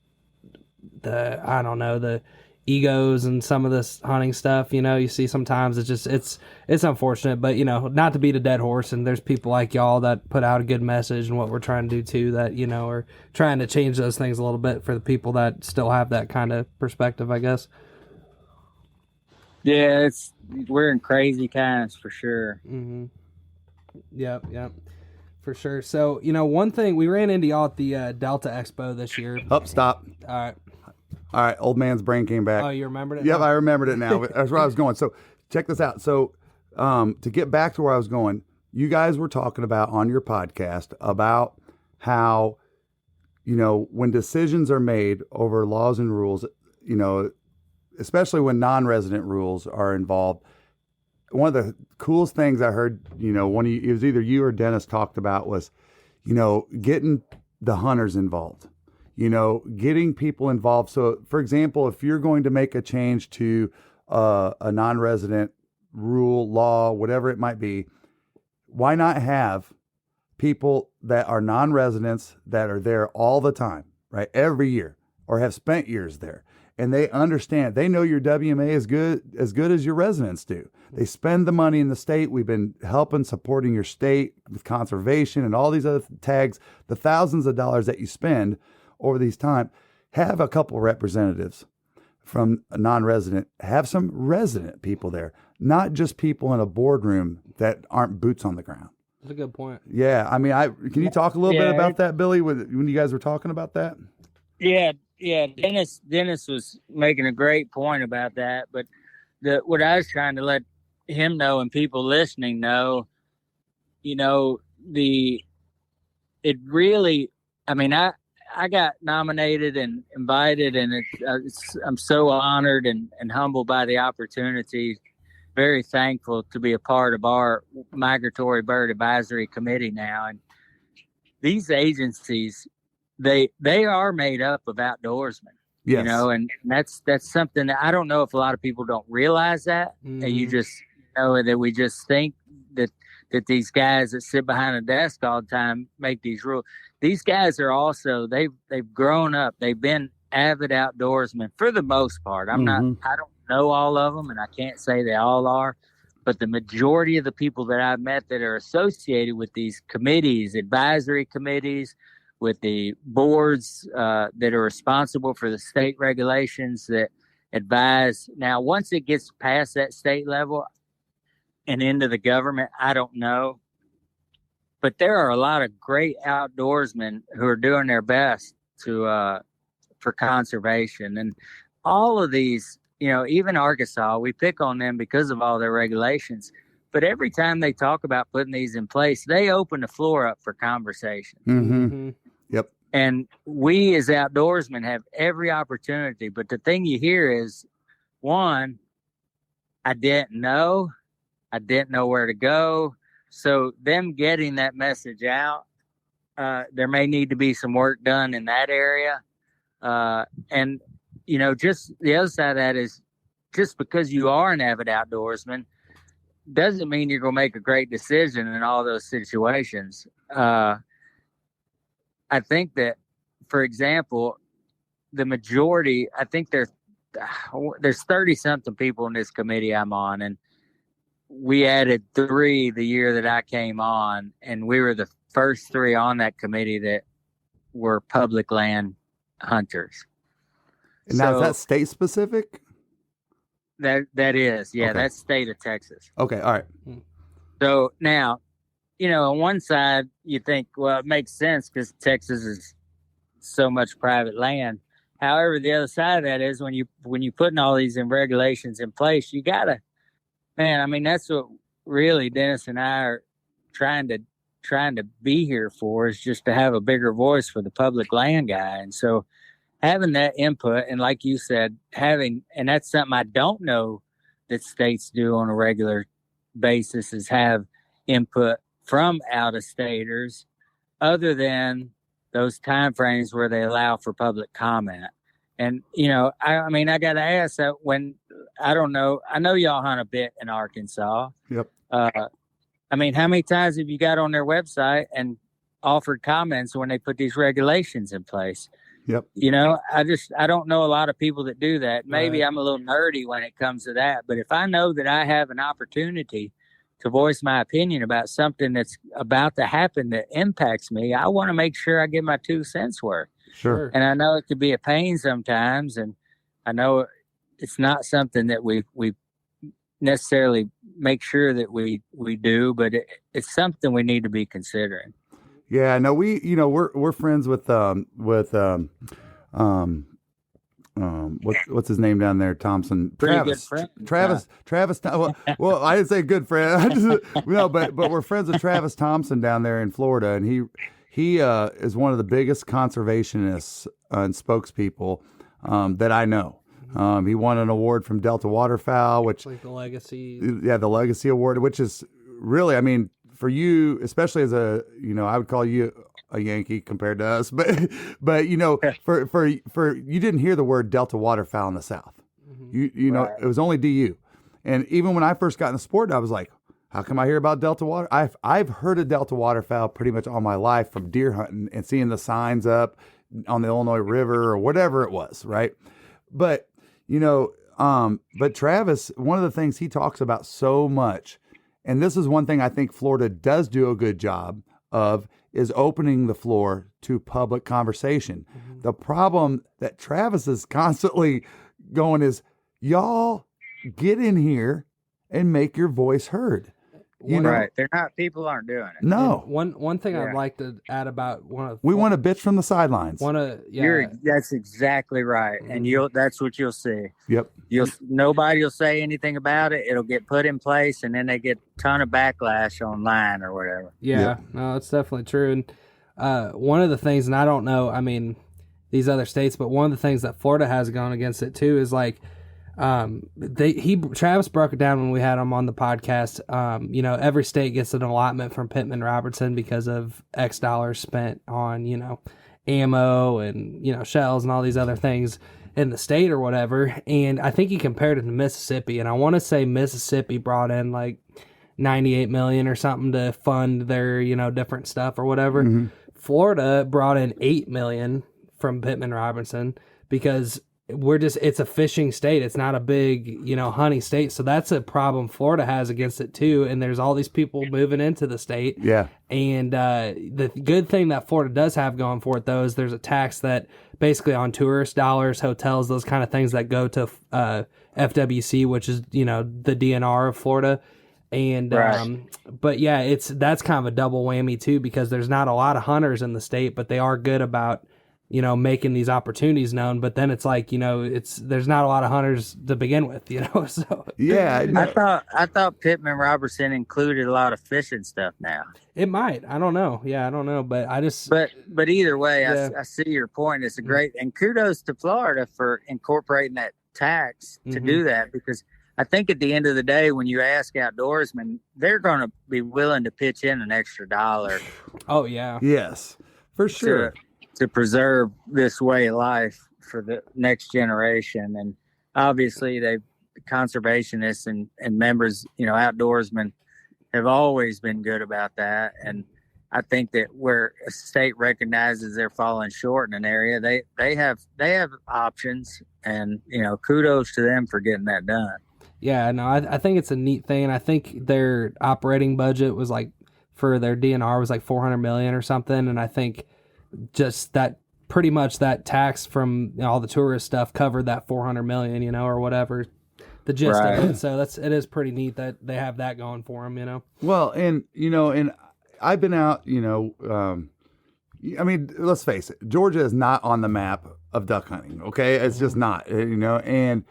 I don't know, the egos and some of this hunting stuff, you see sometimes it's unfortunate, but, not to beat a dead horse, and there's people like y'all that put out a good message and what we're trying to do too, that, are trying to change those things a little bit for the people that still have that kind of perspective, I guess. Yeah, we're in crazy times for sure. Mm-hmm. Yep. For sure. So, one thing, we ran into y'all at the Delta Expo this year. Stop. All right, old man's brain came back. Oh, you remembered it? Yep, now? I remembered it now. That's where I was going. So check this out. So to get back to where I was going, you guys were talking about on your podcast about how, when decisions are made over laws and rules, especially when non-resident rules are involved, one of the coolest things I heard, it was either you or Dennis talked about was, getting the hunters involved, getting people involved. So, for example, if you're going to make a change to a non-resident rule, law, whatever it might be, why not have people that are non-residents that are there all the time, right? Every year, or have spent years there. And they understand, they know your WMA is as good as your residents do. They spend the money in the state. We've been helping, supporting your state with conservation and all these other tags, the thousands of dollars that you spend over these time. Have a couple representatives from a non-resident, have some resident people there, not just people in a boardroom that aren't boots on the ground. That's a good point. Yeah. I mean, can you talk a little bit about that, Billy, when you guys were talking about that? Yeah. Dennis was making a great point about that, but what I was trying to let him know and people listening know, it really, I mean, I got nominated and invited, and I'm so honored and humbled by the opportunity. Very thankful to be a part of our Migratory Bird Advisory Committee now. And these agencies, they are made up of outdoorsmen, yes. And that's something that I don't know if a lot of people don't realize that. Mm-hmm. And you just that we just think that these guys that sit behind a desk all the time make these rules. These guys are also, they've grown up. They've been avid outdoorsmen for the most part. I don't know all of them, and I can't say they all are, but the majority of the people that I've met that are associated with these committees, advisory committees, with the boards that are responsible for the state regulations that advise. Now, once it gets past that state level and into the government, I don't know. But there are a lot of great outdoorsmen who are doing their best for conservation. And all of these, even Arkansas, we pick on them because of all their regulations. But every time they talk about putting these in place, they open the floor up for conversation. Mm-hmm. Yep. And we as outdoorsmen have every opportunity. But the thing you hear is, one, I didn't know where to go. So them getting that message out, there may need to be some work done in that area. And, just the other side of that is, just because you are an avid outdoorsman doesn't mean you're going to make a great decision in all those situations. I think that, for example, the majority, I think there's 30-something people in this committee I'm on, and we added 3 the year that I came on, and we were the first 3 on that committee that were public land hunters. And now, is that state specific? That is, yeah, Okay. That's state of Texas. Okay, all right. So now, on one side, you think, well, it makes sense because Texas is so much private land. However, the other side of that is when you putting all these regulations in place, you gotta, man. I mean, that's what really Dennis and I are trying to be here for, is just to have a bigger voice for the public land guy. And so having that input, and like you said, and that's something I don't know that states do on a regular basis, is have input from out-of-staters other than those time frames where they allow for public comment. And, I mean, I got to ask that I know y'all hunt a bit in Arkansas. Yep. I mean, how many times have you got on their website and offered comments when they put these regulations in place? Yep. I don't know a lot of people that do that. Maybe Right. I'm a little nerdy when it comes to that, but if I know that I have an opportunity to voice my opinion about something that's about to happen that impacts me, I want to make sure I get my 2 cents worth. Sure. And I know it could be a pain sometimes, and I know it's not something that we necessarily make sure that we do, but it's something we need to be considering. Yeah, no, we're friends with what's his name down there? Thompson. Pretty Travis. good friend. Travis. Well, I didn't say good friend. No, but we're friends with Travis Thompson down there in Florida, and he is one of the biggest conservationists and spokespeople that I know. He won an award from Delta Waterfowl, which Like the legacy. yeah, the Legacy Award, which is really, I mean, for you, especially as a, I would call you a Yankee compared to us, but for you didn't hear the word Delta Waterfowl in the South. You know, it was only DU. And even when I first got in the sport, I was like, how come I hear about Delta Water? I've heard of Delta Waterfowl pretty much all my life from deer hunting and seeing the signs up on the Illinois River or whatever it was, right? But, but Travis, one of the things he talks about so much, and this is one thing I think Florida does do a good job of, is opening the floor to public conversation. The problem that Travis is constantly going is, y'all get in here and make your voice heard. Right. They're not, people aren't doing it. No. And one thing I'd like to add about we want to bitch from the sidelines. That's exactly right. And that's what you'll see. Yep. Nobody will say anything about it. It'll get put in place, and then they get a ton of backlash online or whatever. Yeah, no, it's definitely true. And one of the things, and I don't know, I mean, these other states, but one of the things that Florida has gone against it too is like, Travis broke it down when we had him on the podcast. Every state gets an allotment from Pittman Robertson because of X dollars spent on, ammo and, shells and all these other things in the state or whatever. And I think he compared it to Mississippi, and I want to say Mississippi brought in like 98 million or something to fund their, different stuff or whatever. Florida brought in 8 million from Pittman Robertson because it's a fishing state. It's not a big, hunting state. So that's a problem Florida has against it too. And there's all these people moving into the state. Yeah. And the good thing that Florida does have going for it though is there's a tax that basically on tourist dollars, hotels, those kind of things that go to FWC, which is, the DNR of Florida. And but yeah, that's kind of a double whammy too, because there's not a lot of hunters in the state, but they are good about making these opportunities known. But then it's like, there's not a lot of hunters to begin with, so. Yeah. I thought Pittman Robertson included a lot of fishing stuff now. It might. I don't know. Yeah, I don't know. But I just. But either way, I see your point. It's a great, and kudos to Florida for incorporating that tax to do that, because I think at the end of the day, when you ask outdoorsmen, they're going to be willing to pitch in an extra $1. Oh, yeah. Yes, for sure. To preserve this way of life for the next generation. And obviously conservationists and members, outdoorsmen have always been good about that. And I think that where a state recognizes they're falling short in an area, they have options, and, kudos to them for getting that done. Yeah, no, I think it's a neat thing. And I think their operating budget was like, for their DNR was like 400 million or something. And I think just that pretty much that tax from all the tourist stuff covered that 400 million, or whatever the gist of it. So it is pretty neat that they have that going for them, Well, and, and I've been out, I mean, let's face it, Georgia is not on the map of duck hunting. Okay. It's just not, and,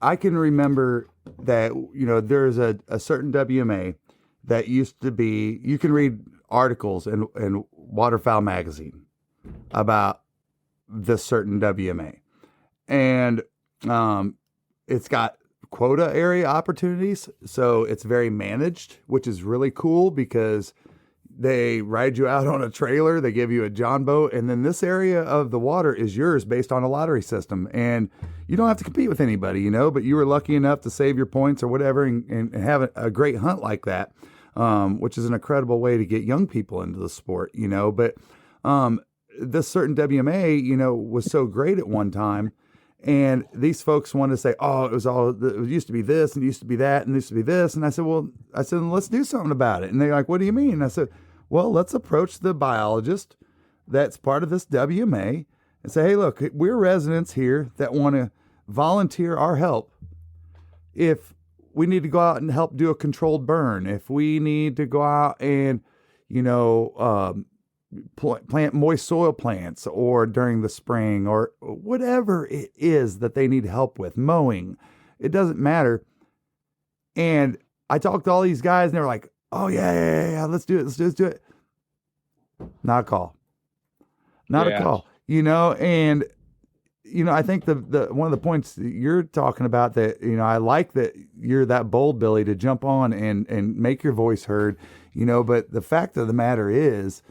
I can remember that, there's a certain WMA that used to be, you can read articles in Waterfowl magazine about this certain WMA, and it's got quota area opportunities, so it's very managed, which is really cool because they ride you out on a trailer, they give you a john boat, and then this area of the water is yours based on a lottery system, and you don't have to compete with anybody, but you were lucky enough to save your points or whatever and have a great hunt like that. Which is an incredible way to get young people into the sport, but this certain WMA, was so great at one time, and these folks wanted to say, oh, it used to be this, and it used to be that, and it used to be this, and I said, let's do something about it. And they're like, what do you mean? And I said, well, let's approach the biologist that's part of this WMA and say, hey, look, we're residents here that want to volunteer our help. If we need to go out and help do a controlled burn, if we need to go out and, plant moist soil plants, or during the spring, or whatever it is that they need help with, mowing. It doesn't matter. And I talked to all these guys and they were like, oh yeah, let's do it. Let's do it. Not a call. Not a call, and I think the one of the points that you're talking about that, I like that you're that bold, Billy, to jump on and make your voice heard, but the fact of the matter is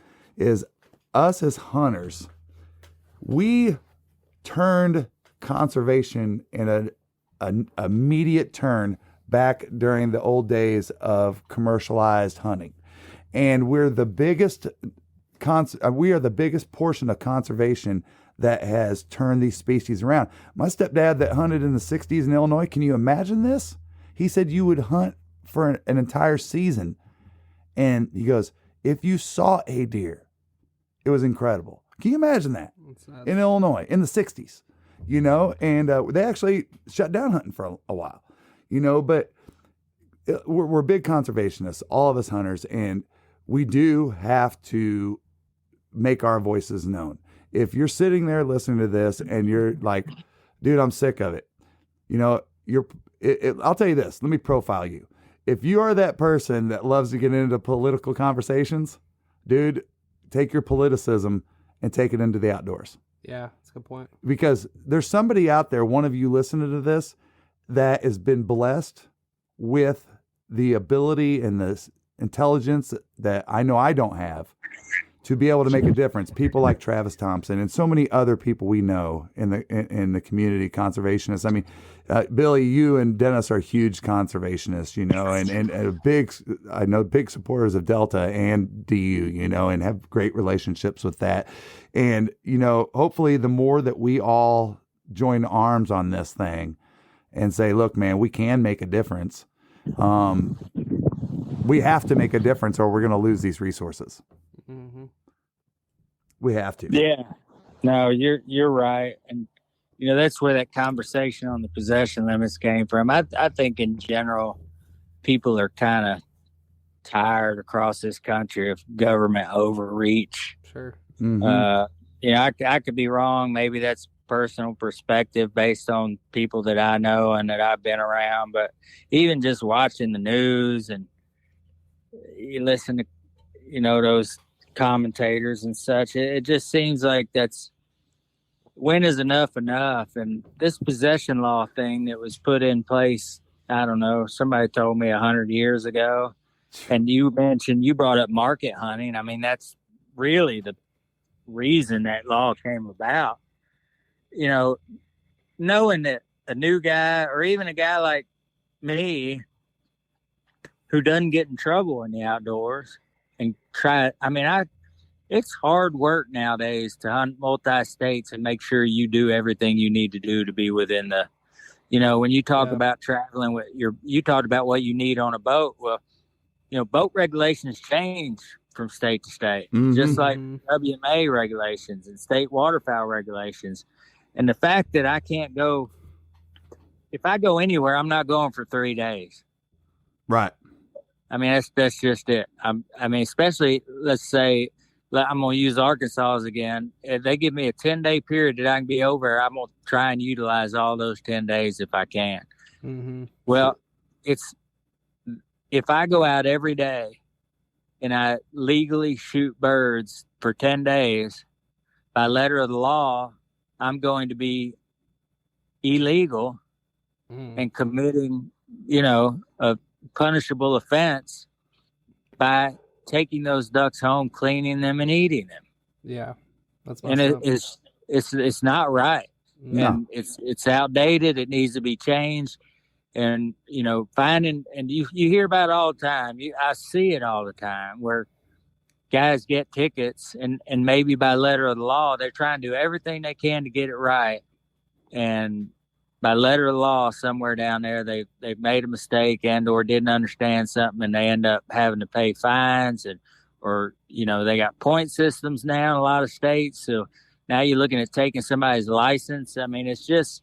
us as hunters, we turned conservation in an immediate turn back during the old days of commercialized hunting. And we're the biggest portion of conservation that has turned these species around. My stepdad that hunted in the 60s in Illinois, can you imagine this? He said you would hunt for an entire season. And he goes, if you saw a deer, it was incredible. Can you imagine that? In Illinois in the 60s, and they actually shut down hunting for a while, but we're big conservationists, all of us hunters, and we do have to make our voices known. If you're sitting there listening to this and you're like, dude, I'm sick of it. I'll tell you this, let me profile you. If you are that person that loves to get into political conversations, dude, take your politicism and take it into the outdoors. Yeah, that's a good point. Because there's somebody out there, one of you listening to this, that has been blessed with the ability and the intelligence that I know I don't have to be able to make a difference. People like Travis Thompson and so many other people we know in the community, conservationists. I mean, Billy, you and Dennis are huge conservationists, and big supporters of Delta and DU, and have great relationships with that. And, hopefully the more that we all join arms on this thing and say, look, man, we can make a difference. We have to make a difference or we're going to lose these resources. Mm-hmm. We have to. Yeah. No, you're right. And, that's where that conversation on the possession limits came from. I think in general, people are kind of tired across this country of government overreach. Sure. Mm-hmm. I could be wrong. Maybe that's personal perspective based on people that I know and that I've been around. But even just watching the news and you listen to, those commentators and such, it just seems like when is enough? And this possession law thing that was put in place, I don't know, somebody told me 100 years ago, and you brought up market hunting. I mean, that's really the reason that law came about. Knowing that a new guy or even a guy like me who doesn't get in trouble in the outdoors and it's hard work nowadays to hunt multi-states and make sure you do everything you need to do to be within the, when you talk about traveling with you talked about what you need on a boat. Well, boat regulations change from state to state, just like WMA regulations and state waterfowl regulations. And the fact that I can't go, if I go anywhere, I'm not going for 3 days. Right. I mean, that's just it. Especially, let's say, I'm going to use Arkansas again. If they give me a 10-day period that I can be over, I'm going to try and utilize all those 10 days if I can. Mm-hmm. Well, if I go out every day and I legally shoot birds for 10 days, by letter of the law, I'm going to be illegal and committing, a punishable offense by taking those ducks home, cleaning them and eating them. Yeah. That's and it's not right. No. And it's outdated. It needs to be changed. And, finding, and you hear about it all the time. I see it all the time where guys get tickets and maybe by letter of the law, they're trying to do everything they can to get it right. And by letter of the law, somewhere down there, they've made a mistake or didn't understand something, and they end up having to pay fines or they got point systems now in a lot of states. So now you're looking at taking somebody's license. I mean, it's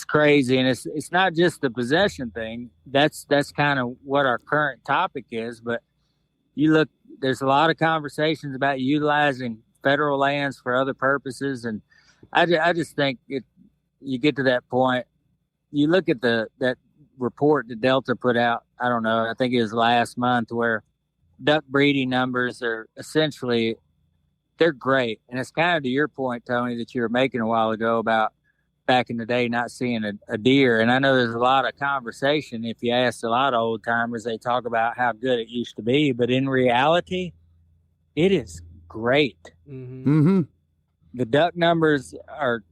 crazy. And it's not just the possession thing. That's kind of what our current topic is, but you look, there's a lot of conversations about utilizing federal lands for other purposes. And I just think you get to that point, you look at that report that Delta put out, I don't know, I think it was last month, where duck breeding numbers are essentially, they're great. And it's kind of to your point, Tony, that you were making a while ago about back in the day not seeing a deer. And I know there's a lot of conversation. If you ask a lot of old timers, they talk about how good it used to be, but in reality, it is great. The duck numbers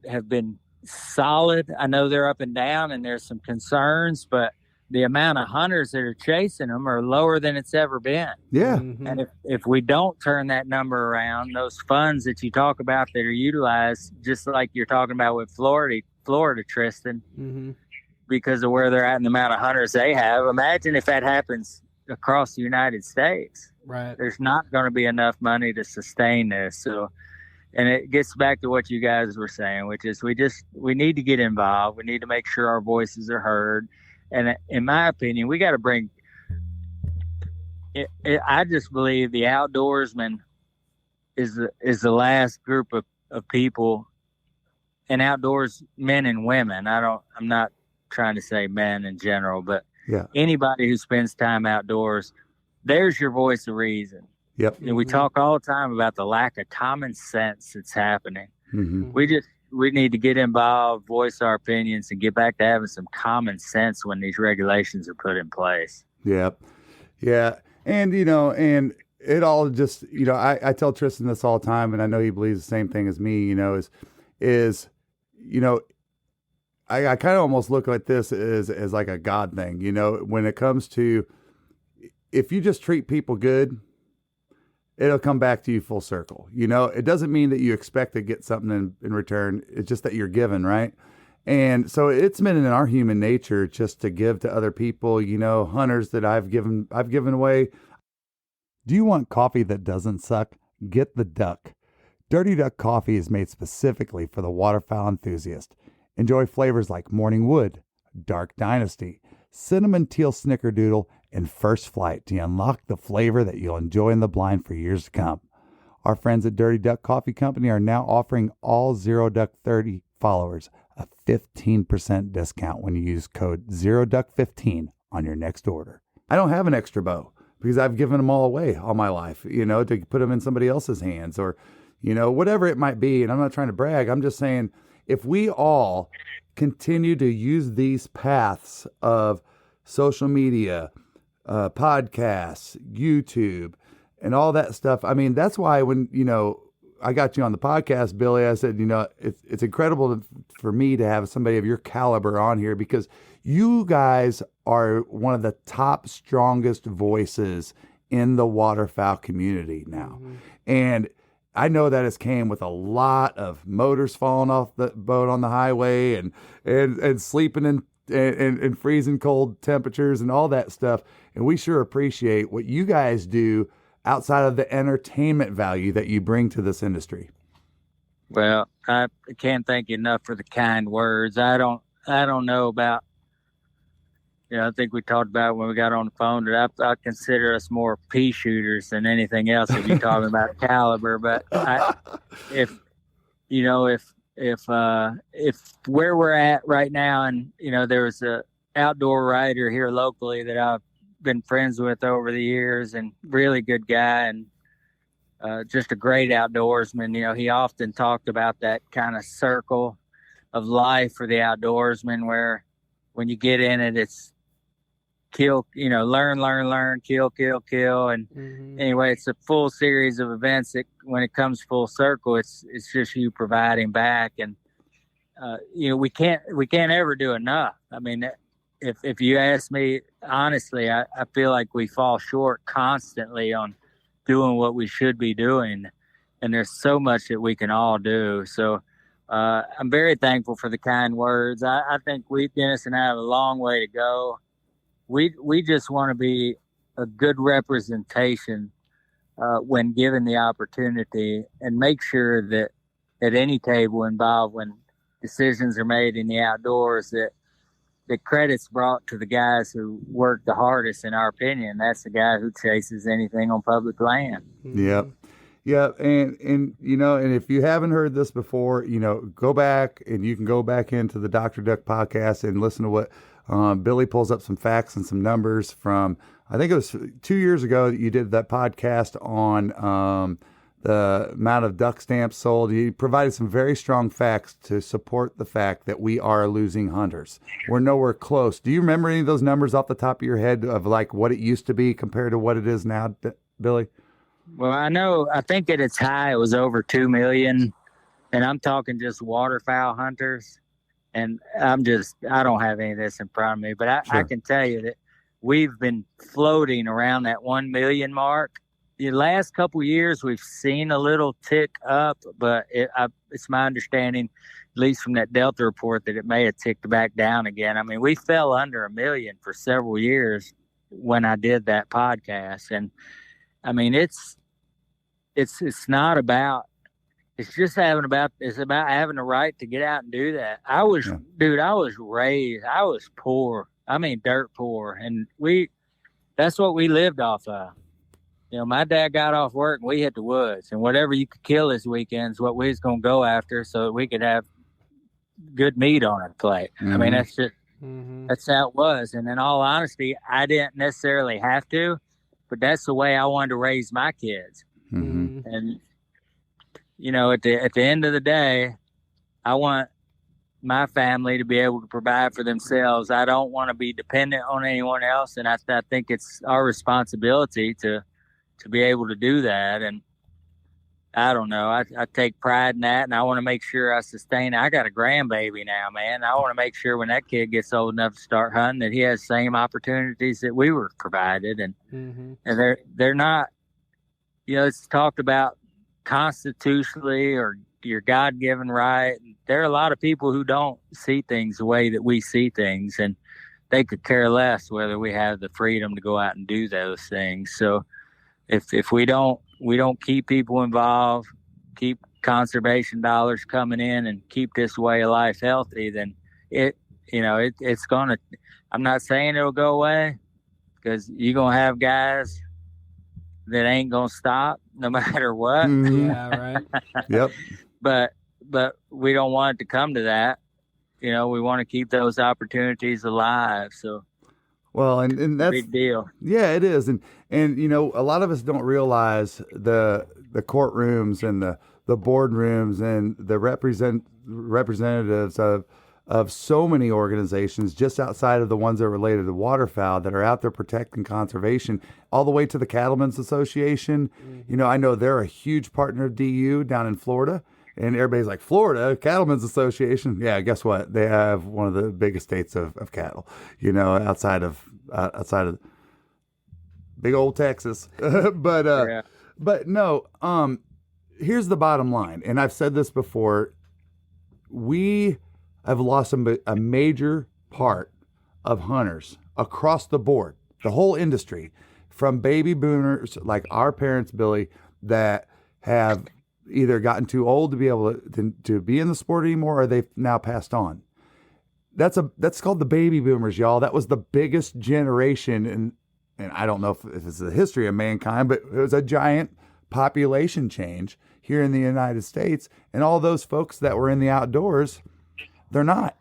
have been solid. I know they're up and down and there's some concerns, but the amount of hunters that are chasing them are lower than it's ever been. Yeah. And if we don't turn that number around, those funds that you talk about that are utilized, just like you're talking about with Florida, Tristan, because of where they're at and the amount of hunters they have, imagine if that happens across the United States. Right. There's not going to be enough money to sustain this. So, and it gets back to what you guys were saying, which is we need to get involved. We need to make sure our voices are heard. And in my opinion, we got to bring it. I just believe the outdoorsman is the last group of people, and outdoors men and women. I'm not trying to say men in general, but anybody who spends time outdoors, there's your voice of reason. Yep. And we talk all the time about the lack of common sense that's happening. We need to get involved, voice our opinions, and get back to having some common sense when these regulations are put in place. Yep. Yeah. And, and it all just, I tell Tristan this all the time, and I know he believes the same thing as me, I kind of almost look at this as like a God thing, when it comes to, if you just treat people good, it'll come back to you full circle. It doesn't mean that you expect to get something in return. It's just that you're given, right? And so it's been in our human nature just to give to other people, hunters that I've given away. Do you want coffee that doesn't suck? Get the Duck. Dirty Duck coffee is made specifically for the waterfowl enthusiast. Enjoy flavors like Morning Wood, Dark Dynasty, Cinnamon Teal Snickerdoodle, and First Flight to unlock the flavor that you'll enjoy in the blind for years to come. Our friends at Dirty Duck Coffee Company are now offering all Zero Duck 30 followers a 15% discount when you use code ZeroDuck15 on your next order. I don't have an extra bow because I've given them all away all my life, to put them in somebody else's hands or, whatever it might be. And I'm not trying to brag. I'm just saying, if we all continue to use these paths of social media, podcasts, YouTube, and all that stuff. I mean, that's why when, I got you on the podcast, Billy, I said, it's incredible for me to have somebody of your caliber on here because you guys are one of the top, strongest voices in the waterfowl community now. And I know that it's came with a lot of motors falling off the boat on the highway and sleeping in freezing cold temperatures and all that stuff. And we sure appreciate what you guys do outside of the entertainment value that you bring to this industry. Well, I can't thank you enough for the kind words. I don't know about, I think we talked about when we got on the phone that I consider us more pea shooters than anything else if you're talking about caliber. But if where we're at right now, and there was a outdoor writer here locally that I've been friends with over the years, and really good guy, and just a great outdoorsman. He often talked about that kind of circle of life for the outdoorsman, where when you get in it, it's kill, learn, kill. And anyway, it's a full series of events that when it comes full circle, it's just you providing back. And, we can't ever do enough. I mean, if you ask me, honestly, I feel like we fall short constantly on doing what we should be doing. And there's so much that we can all do. So I'm very thankful for the kind words. I think Dennis and I have a long way to go. We just want to be a good representation when given the opportunity, and make sure that at any table involved when decisions are made in the outdoors, that the credit's brought to the guys who work the hardest, in our opinion. That's the guy who chases anything on public land. Yep. Yep. And and if you haven't heard this before, go back, and you can go back into the Dr. Duck podcast and listen to what Billy pulls up some facts and some numbers from, I think it was 2 years ago that you did that podcast on the amount of duck stamps sold. He provided some very strong facts to support the fact that we are losing hunters. We're nowhere close. Do you remember any of those numbers off the top of your head of like what it used to be compared to what it is now, Billy? Well, I think at its high, it was over 2 million, and I'm talking just waterfowl hunters. And I don't have any of this in front of me, but I can tell you that we've been floating around that 1 million mark. The last couple of years, we've seen a little tick up, but it's my understanding, at least from that Delta report, that it may have ticked back down again. I mean, we fell under 1 million for several years when I did that podcast. And I mean, it's not about, it's about having the right to get out and do that. I was raised, I was poor. I mean, dirt poor. And that's what we lived off of. My dad got off work and we hit the woods, and whatever you could kill this weekend is what we was going to go after so that we could have good meat on our plate. I mean, that's just, that's how it was. And in all honesty, I didn't necessarily have to, but that's the way I wanted to raise my kids. And, at the end of the day, I want my family to be able to provide for themselves. I don't want to be dependent on anyone else. And I think it's our responsibility to be able to do that. And I don't know, I take pride in that, and I want to make sure I sustain it. I got a grandbaby now, man. I want to make sure when that kid gets old enough to start hunting that he has the same opportunities that we were provided. And and they're not, it's talked about constitutionally or your God-given right. There are a lot of people who don't see things the way that we see things, and they could care less whether we have the freedom to go out and do those things. So if we don't keep people involved, keep conservation dollars coming in, and keep this way of life healthy, then it's gonna, I'm not saying it'll go away, because you're gonna have guys that ain't gonna stop no matter what. Yeah, right. Yep. But we don't want it to come to that. We want to keep those opportunities alive. So, well, and that's a big deal. Yeah, it is. And a lot of us don't realize the courtrooms and the boardrooms and the representatives of so many organizations just outside of the ones that are related to waterfowl that are out there protecting conservation, all the way to the Cattlemen's Association. I know they're a huge partner of DU down in Florida, and everybody's like, Florida, Cattlemen's Association. Yeah, guess what? They have one of the biggest states of cattle, outside of big old Texas. But no, here's the bottom line. And I've said this before. We have lost a major part of hunters across the board, the whole industry, from baby boomers like our parents, Billy, that have either gotten too old to be able to be in the sport anymore, or they've now passed on. That's called the baby boomers, y'all. That was the biggest generation, and I don't know if it's the history of mankind, but it was a giant population change here in the United States. And all those folks that were in the outdoors, they're not,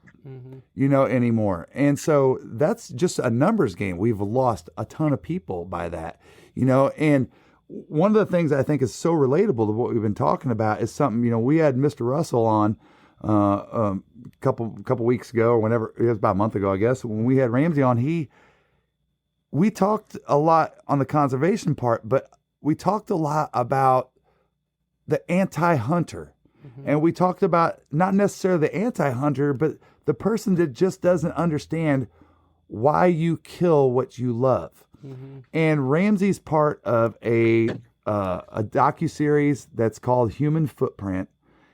anymore. And so that's just a numbers game. We've lost a ton of people by that, and one of the things I think is so relatable to what we've been talking about is something, we had Mr. Russell on a couple weeks ago, or whenever, it was about a month ago, I guess, when we had Ramsey on. We talked a lot on the conservation part, but we talked a lot about the anti-hunter. And we talked about not necessarily the anti-hunter, but the person that just doesn't understand why you kill what you love. And Ramsey's part of a docuseries that's called Human Footprint.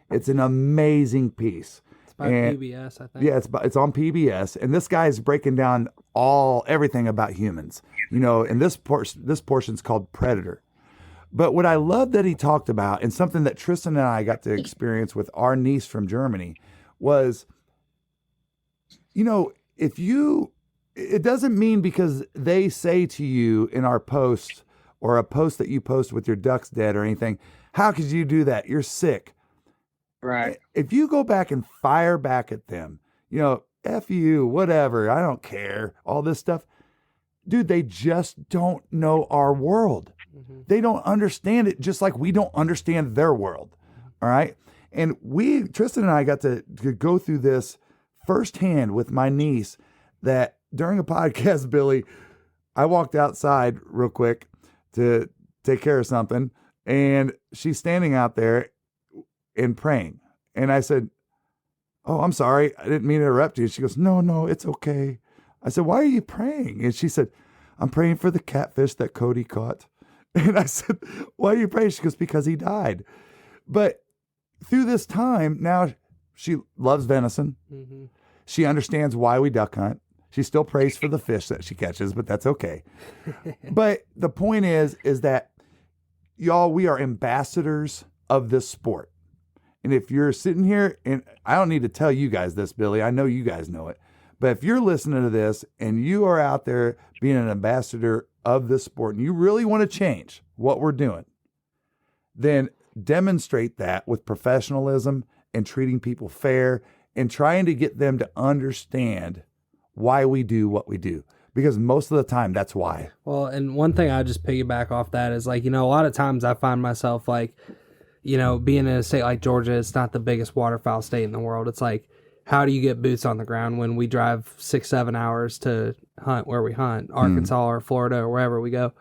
It's an amazing piece. It's by PBS, I think. Yeah, it's on PBS, and this guy's breaking down everything about humans. And this portion's called Predator. But what I love that he talked about, and something that Tristan and I got to experience with our niece from Germany, was, it doesn't mean because they say to you in our post or a post that you post with your ducks dead or anything, how could you do that? You're sick. Right. If you go back and fire back at them, F you, whatever, I don't care, all this stuff. Dude, they just don't know our world. They don't understand it just like we don't understand their world. All right. And Tristan and I got to go through this firsthand with my niece that during a podcast, Billy, I walked outside real quick to take care of something. And she's standing out there and praying. And I said, "Oh, I'm sorry. I didn't mean to interrupt you." She goes, No, it's okay. I said, "Why are you praying?" And she said, "I'm praying for the catfish that Cody caught." And I said, "Why are you praying?" She goes, "Because he died." But through this time, now she loves venison. Mm-hmm. She understands why we duck hunt. She still prays for the fish that she catches, but that's okay. But the point is that, y'all, we are ambassadors of this sport. And if you're sitting here, and I don't need to tell you guys this, Billy, I know you guys know it. But if you're listening to this and you are out there being an ambassador of this sport and you really want to change what we're doing, then demonstrate that with professionalism and treating people fair and trying to get them to understand why we do what we do. Because most of the time, that's why. Well, and one thing I just piggyback off that is like, a lot of times I find myself like, being in a state like Georgia, it's not the biggest waterfowl state in the world. It's like, how do you get boots on the ground when we drive 6-7 hours to hunt where we hunt, Arkansas or Florida or wherever we go?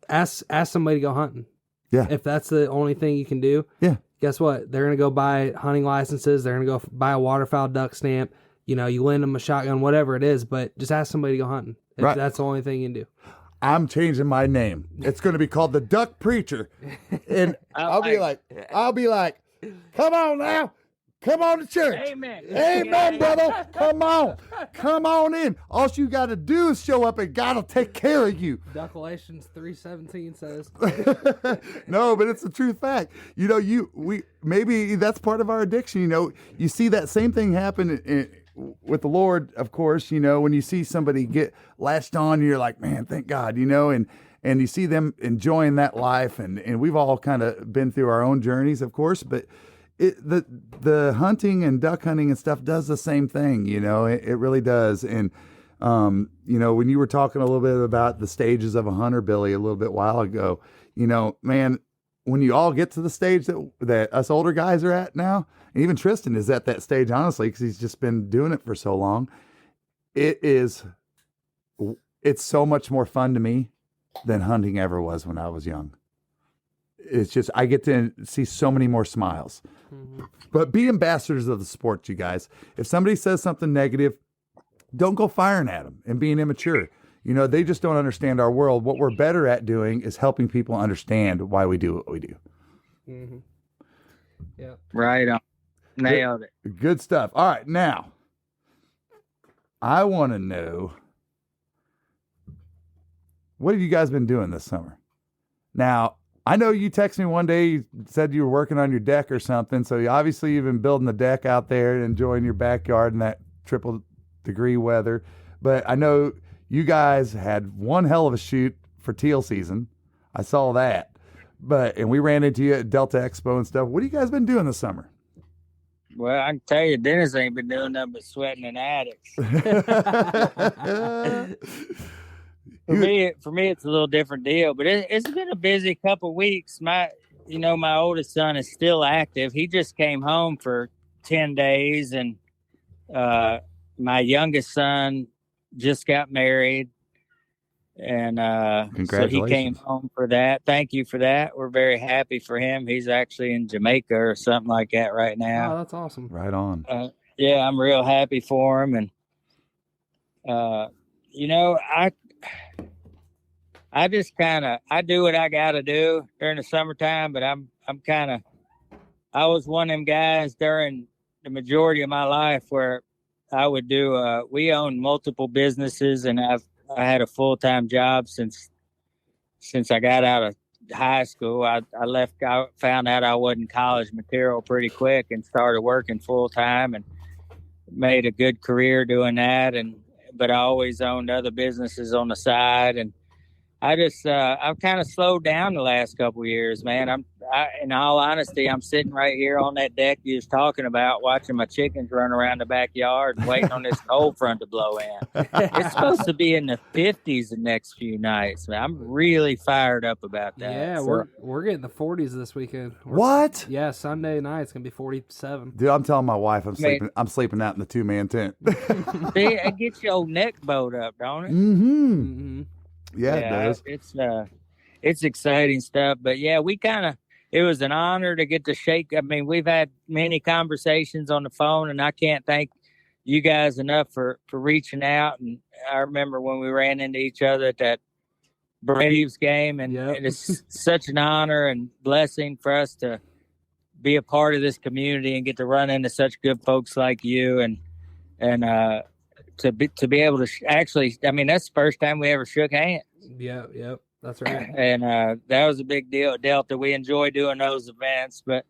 Ask somebody to go hunting. Yeah. If that's the only thing you can do, yeah. Guess what? They're going to go buy hunting licenses. They're going to go buy a waterfowl duck stamp. You lend them a shotgun, whatever it is, but just ask somebody to go hunting. If right. That's the only thing you can do. I'm changing my name. It's going to be called the Duck Preacher. And I'll be like, come on now. Come on to church. Amen. Amen, brother. Come on. Come on in. All you got to do is show up and God will take care of you. Duckalations 3:17 says. No, but it's a true fact. Maybe that's part of our addiction. You see that same thing happen with the Lord, of course, when you see somebody get latched on, you're like, man, thank God, and you see them enjoying that life. And we've all kind of been through our own journeys, of course, but the hunting and duck hunting and stuff does the same thing, it really does. And, when you were talking a little bit about the stages of a hunter, Billy, a little bit while ago, man, when you all get to the stage that us older guys are at now, and even Tristan is at that stage, honestly, because he's just been doing it for so long. It's so much more fun to me than hunting ever was when I was young. It's just, I get to see so many more smiles. Mm-hmm. But be ambassadors of the sport, you guys. If somebody says something negative, don't go firing at them and being immature. They just don't understand our world. What we're better at doing is helping people understand why we do what we do. Mm-hmm. Yeah. Right on. Nailed it. Good stuff. All right. Now, I want to know, what have you guys been doing this summer? Now, I know you texted me one day, you said you were working on your deck or something. So obviously you've been building the deck out there and enjoying your backyard in that triple degree weather. But I know you guys had one hell of a shoot for teal season. I saw that. And we ran into you at Delta Expo and stuff. What have you guys been doing this summer? Well, I can tell you, Dennis ain't been doing nothing but sweating in attics. For me, it's a little different deal, but it's been a busy couple of weeks. My oldest son is still active. He just came home for 10 days, and my youngest son just got married, and so he came home for that. Thank you for that. We're very happy for him. He's actually in Jamaica or something like that right now. Oh, that's awesome. Right on. Yeah, I'm real happy for him, and I just I do what I got to do during the summertime, but I was one of them guys during the majority of my life where I would do, we own multiple businesses, and I had a full-time job since I got out of high school. I found out I wasn't college material pretty quick and started working full-time. And made a good career doing that, but I always owned other businesses on the side, and I've kind of slowed down the last couple of years, man. In all honesty, I'm sitting right here on that deck you was talking about, watching my chickens run around the backyard and waiting on this cold front to blow in. It's supposed to be in the 50s the next few nights, man. I'm really fired up about that. Yeah, so, we're getting the 40s this weekend. What? Yeah, Sunday night it's gonna be 47. Dude, I'm telling my wife I'm sleeping out in the 2-man tent. see, it gets your old neck bowed up, don't it? Mm-hmm. Yeah, it does. It's exciting stuff. But yeah, it was an honor to get to shake. I mean, we've had many conversations on the phone, and I can't thank you guys enough for reaching out. And I remember when we ran into each other at that Braves game, and it's such an honor and blessing for us to be a part of this community and get to run into such good folks like you, and to be able to actually, I mean, that's the first time we ever shook hands. Yep, that's right. And that was a big deal at Delta. We enjoy doing those events, but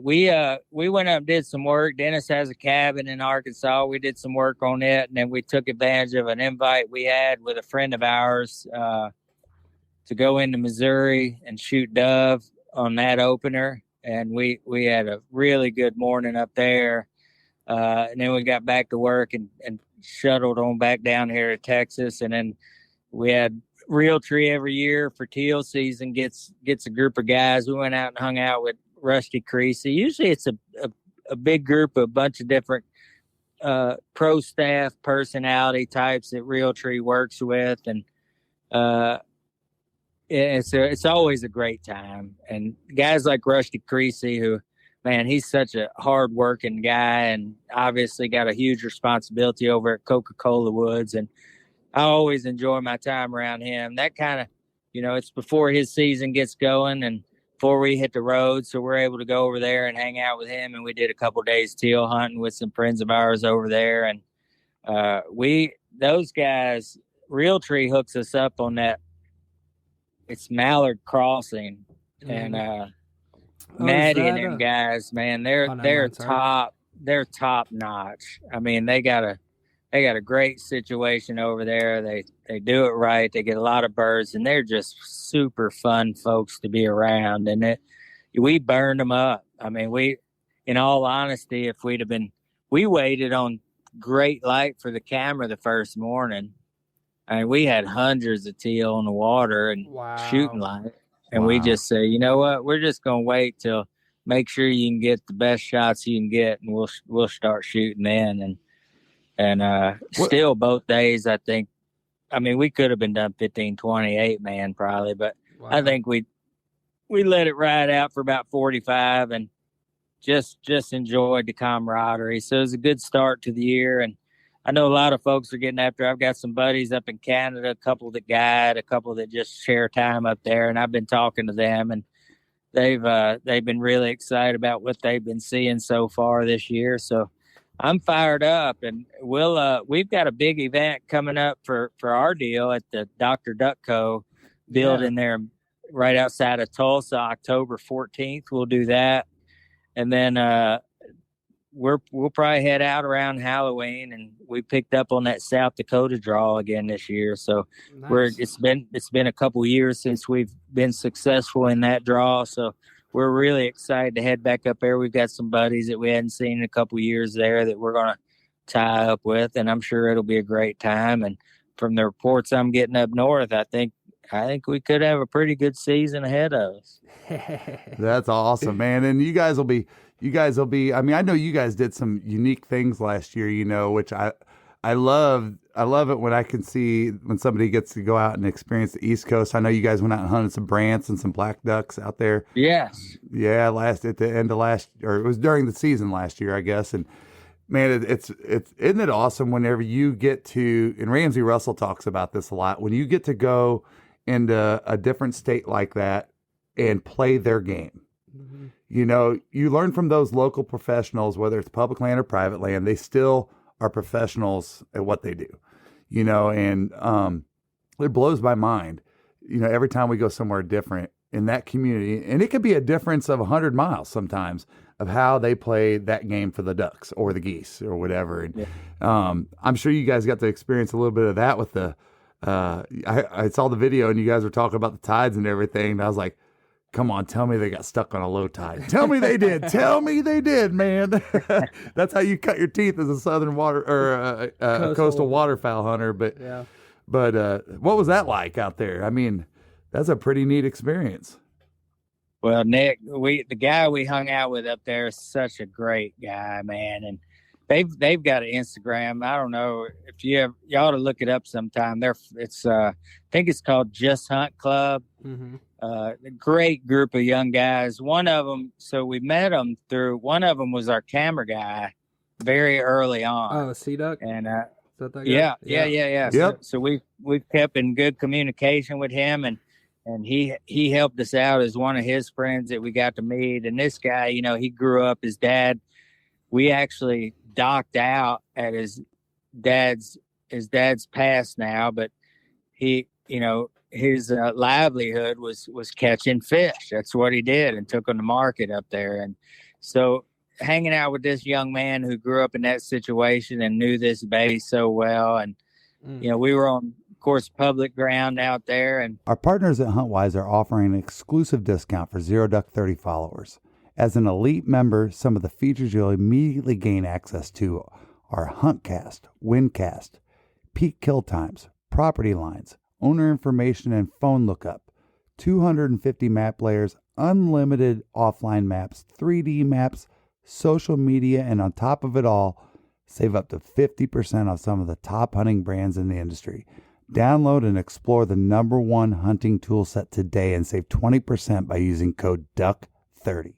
we went up and did some work. Dennis has a cabin in Arkansas. We did some work on it, and then we took advantage of an invite we had with a friend of ours to go into Missouri and shoot dove on that opener. And we had a really good morning up there. And then we got back to work and shuttled on back down here to Texas. And then we had Realtree every year for teal season gets a group of guys. We went out and hung out with Rusty Creasy. Usually it's a big group, a bunch of different pro staff personality types that Realtree works with. And it's always a great time. And guys like Rusty Creasy, who, man, he's such a hard-working guy and obviously got a huge responsibility over at Coca-Cola Woods. And I always enjoy my time around him. That kind of, it's before his season gets going and before we hit the road. So we're able to go over there and hang out with him. And we did a couple days teal hunting with some friends of ours over there. And those guys, Realtree hooks us up on that. It's Mallard Crossing. And Maddie and them guys, man, they're top notch. I mean, they got a great situation over there. They do it right. They get a lot of birds, and they're just super fun folks to be around. And we burned them up. I mean, in all honesty, if we waited on great light for the camera the first morning. I mean, we had hundreds of teal on the water and shooting light. And we just say, you know what? We're just gonna wait till make sure you can get the best shots you can get, and we'll start shooting then. And still both days, I think. I mean, we could have been done 15, 28 man probably, but I think we let it ride out for about 45 and just enjoyed the camaraderie. So it was a good start to the year. And I know a lot of folks are getting after. I've got some buddies up in Canada, a couple that guide, a couple that just share time up there, and I've been talking to them, and they've been really excited about what they've been seeing so far this year. So I'm fired up, and we've got a big event coming up for our deal at the Dr. Ducko building there right outside of Tulsa, October 14th. We'll do that, and then we'll probably head out around Halloween, and we picked up on that South Dakota draw again this year. So it's been a couple years since we've been successful in that draw. So we're really excited to head back up there. We've got some buddies that we hadn't seen in a couple years there that we're going to tie up with, and I'm sure it'll be a great time. And from the reports I'm getting up north, I think we could have a pretty good season ahead of us. That's awesome, man. And you guys will be, I mean, I know you guys did some unique things last year, which I love it when I can see when somebody gets to go out and experience the East Coast. I know you guys went out and hunted some brants and some black ducks out there. Yes. Yeah. At the end of it was during the season last year, I guess. And man, isn't it awesome whenever you get to, and Ramsey Russell talks about this a lot, when you get to go into a different state like that and play their game. Mm-hmm. You learn from those local professionals, whether it's public land or private land, they still are professionals at what they do, and it blows my mind, every time we go somewhere different in that community, and it could be a difference of 100 miles sometimes, of how they play that game for the ducks or the geese or whatever. And I'm sure you guys got to experience a little bit of that with the. I saw the video and you guys were talking about the tides and everything. And I was like, come on, tell me they got stuck on a low tide. Tell me they did. Tell me they did, man. That's how you cut your teeth as a southern water or coastal waterfowl hunter. But what was that like out there? I mean, that's a pretty neat experience. Well, Nick, the guy we hung out with up there is such a great guy, man, and they've got an Instagram. I don't know if you ought to look it up sometime. I think it's called Just Hunt Club. Mm-hmm. A great group of young guys. One of them, so we met them through. One of them was our camera guy, very early on. Oh, Sea Duck. And that guy? yeah. Yep. So we've kept in good communication with him, and he helped us out as one of his friends that we got to meet. And this guy, he grew up. His dad, we actually docked out at his dad's passed now, but he, his livelihood was catching fish. That's what he did, and took them to market up there. And so hanging out with this young man who grew up in that situation and knew this bay so well, and we were on, of course, public ground out there. And our partners at Huntwise are offering an exclusive discount for Zero Duck 30 followers. As an elite member, some of the features you'll immediately gain access to are Huntcast, Windcast, peak kill times, property lines, owner information and phone lookup, 250 map layers, unlimited offline maps, 3D maps, social media, and on top of it all, save up to 50% off some of the top hunting brands in the industry. Download and explore the #1 hunting tool set today and save 20% by using code DUCK30.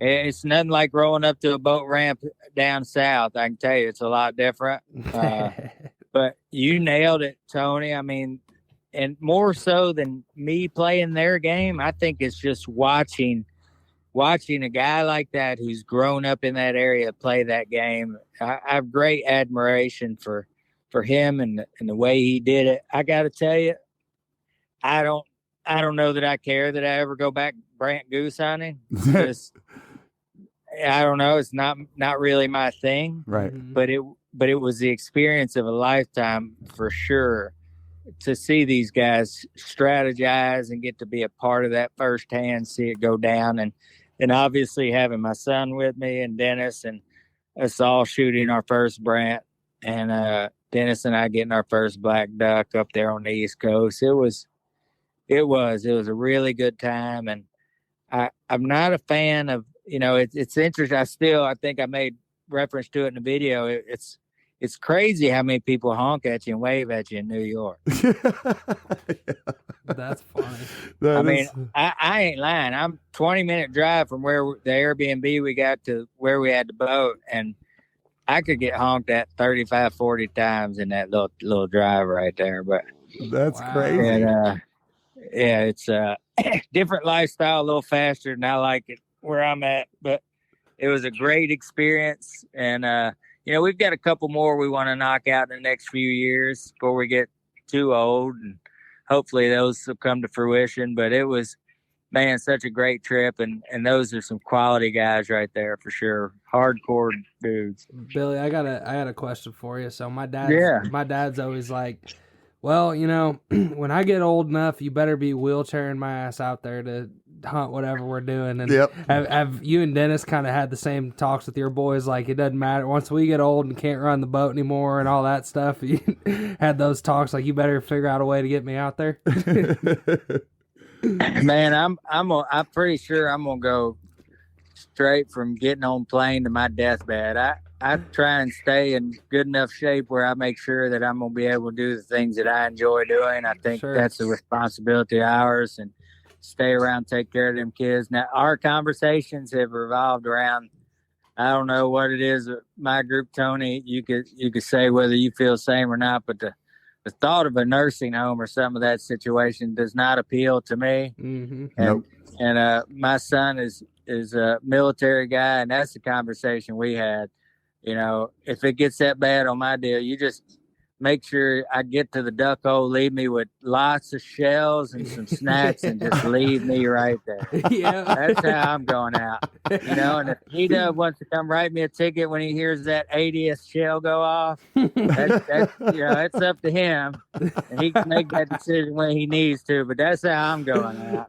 It's nothing like rolling up to a boat ramp down south. I can tell you, it's a lot different. But you nailed it, Tony. I mean, and more so than me playing their game, I think it's just watching a guy like that who's grown up in that area play that game. I have great admiration for him and the way he did it. I got to tell you, I don't know that I care that I ever go back brant goose hunting. I don't know. It's not really my thing. Right. But it was the experience of a lifetime for sure to see these guys strategize and get to be a part of that firsthand, see it go down. And obviously having my son with me and Dennis and us all shooting our first brant, and Dennis and I getting our first black duck up there on the East Coast. It was a really good time. And I'm not a fan of, it's interesting. I think I made reference to it in the video. It's crazy how many people honk at you and wave at you in New York. That's funny. I ain't lying. I'm 20-minute drive from where the Airbnb we got to where we had the boat, and I could get honked at 35, 40 times in that little drive right there. But that's crazy. And, it's a different lifestyle, a little faster than I like it where I'm at. But it was a great experience, and we've got a couple more we want to knock out in the next few years before we get too old, and hopefully those will come to fruition. But it was, man, such a great trip, and those are some quality guys right there for sure. Hardcore dudes. Billy, I got a question for you. So my dad's always like, well, when I get old enough, you better be wheelchairing my ass out there to hunt whatever we're doing. And yep. have you and Dennis kind of had the same talks with your boys? Like, it doesn't matter once we get old and can't run the boat anymore and all that stuff. You had those talks like, you better figure out a way to get me out there. Man, I'm pretty sure I'm gonna go straight from getting on plane to my deathbed. I try and stay in good enough shape where I make sure that I'm gonna be able to do the things that I enjoy doing. I think that's a responsibility of ours, and stay around, take care of them kids. Now, our conversations have revolved around, I don't know what it is, my group, Tony, you could say whether you feel the same or not, but the thought of a nursing home or some of that situation does not appeal to me. Mm-hmm. And my son is a military guy, and that's the conversation we had. If it gets that bad on my deal, make sure I get to the duck hole, leave me with lots of shells and some snacks, and just leave me right there. Yeah. That's how I'm going out. And if T-Dub wants to come write me a ticket when he hears that 80th shell go off, that's it's up to him. And he can make that decision when he needs to, but that's how I'm going out.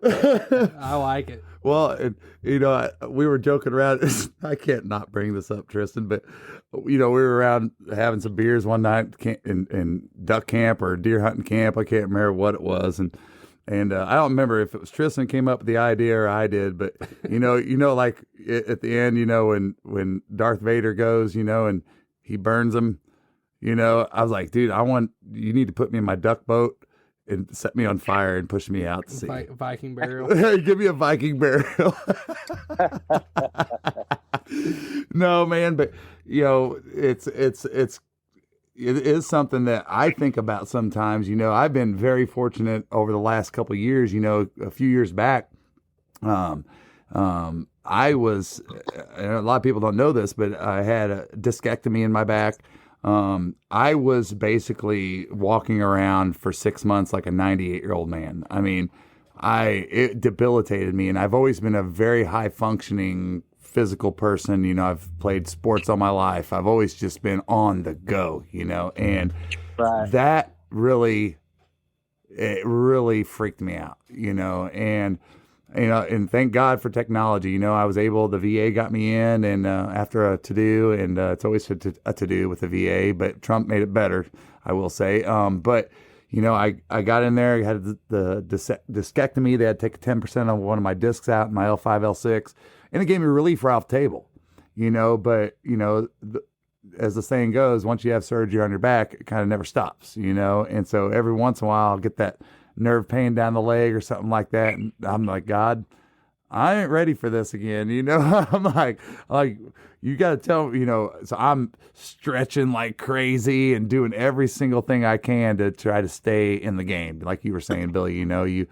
I like it. Well, we were joking around. I can't not bring this up, Tristan, but we were around having some beers one night in duck camp or deer hunting camp. I can't remember what it was, and I don't remember if it was Tristan came up with the idea or I did, but like at the end, when Darth Vader goes, and he burns them, I was like, dude, you need to put me in my duck boat and set me on fire and push me out to sea. Viking burial. Give me a Viking burial. No, man, but it is something that I think about sometimes. I've been very fortunate over the last couple of years. A few years back, I was, and a lot of people don't know this, but I had a discectomy in my back. I was basically walking around for 6 months like a 98-year-old man. I mean, it debilitated me, and I've always been a very high functioning physical person. I've played sports all my life. I've always just been on the go, and that really freaked me out, and thank God for technology. I was able, the VA got me in, and after a to-do, and it's always a to-do with the VA, but Trump made it better, I will say. But, I got in there, I had the discectomy. They had to take 10% of one of my discs out in my L5, L6, and it gave me relief right off the table, but, as the saying goes, once you have surgery on your back, it kind of never stops, and so every once in a while I'll get that nerve pain down the leg or something like that, and I'm like, God, I ain't ready for this again. I'm like you got to tell me, so I'm stretching like crazy and doing every single thing I can to try to stay in the game. Like you were saying, Billy, you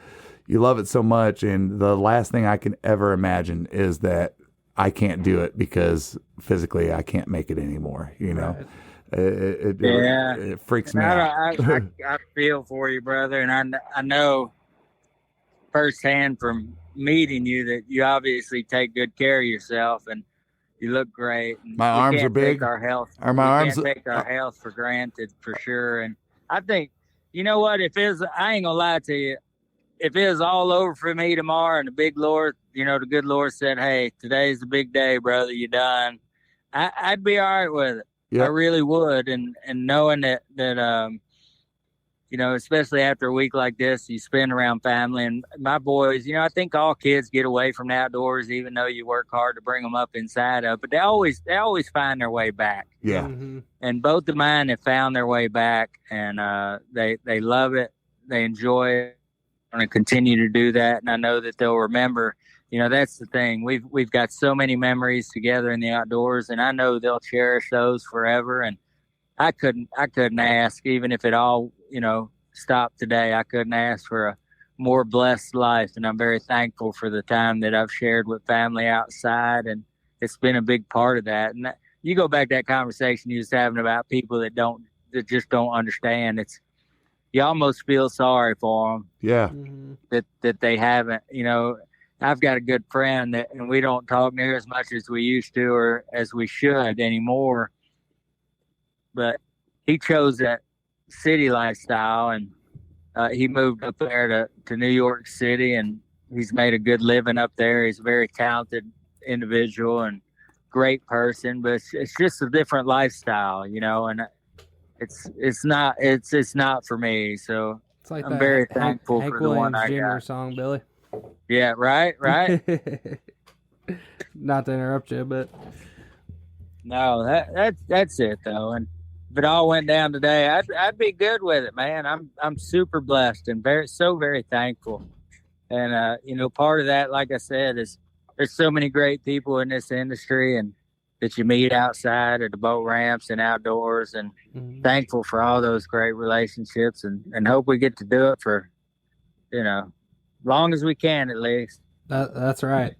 love it so much, and the last thing I can ever imagine is that I can't do it because physically I can't make it anymore. Right. It freaks me out. I feel for you, brother, and I know firsthand from meeting you that you obviously take good care of yourself, and you look great. And my arms are big. Our health, can't take our health for granted, for sure. And I think, what? I ain't gonna lie to you, if it was all over for me tomorrow, and the big Lord, the good Lord said, "Hey, today's the big day, brother. You're done," I'd be all right with it. Yep. I really would, and knowing that especially after a week like this, you spend around family and my boys. I think all kids get away from the outdoors, even though you work hard to bring them up inside of. But they always find their way back. Yeah. Mm-hmm. And both of mine have found their way back, and they love it. They enjoy it. I'm going to continue to do that, and I know that they'll remember. That's the thing. We've got so many memories together in the outdoors, and I know they'll cherish those forever. And I couldn't ask, even if it all, stopped today, I couldn't ask for a more blessed life. And I'm very thankful for the time that I've shared with family outside, and it's been a big part of that. And you go back to that conversation you was having about people that just don't understand. You almost feel sorry for them. Yeah. That they haven't, I've got a good friend and we don't talk near as much as we used to or as we should anymore. But he chose that city lifestyle, and he moved up there to New York City, and he's made a good living up there. He's a very talented individual and great person, but it's just a different lifestyle, and it's not for me. So it's like I'm very thankful Hank for the one I Jr. got. song, Billy. Yeah, right. Not to interrupt you, but no, that's it though. And if it all went down today, I'd be good with it, man. I'm super blessed and very thankful. And part of that, like I said, is there's so many great people in this industry, and that you meet outside at the boat ramps and outdoors, and thankful for all those great relationships, and hope we get to do it for, long as we can, at least. That's right.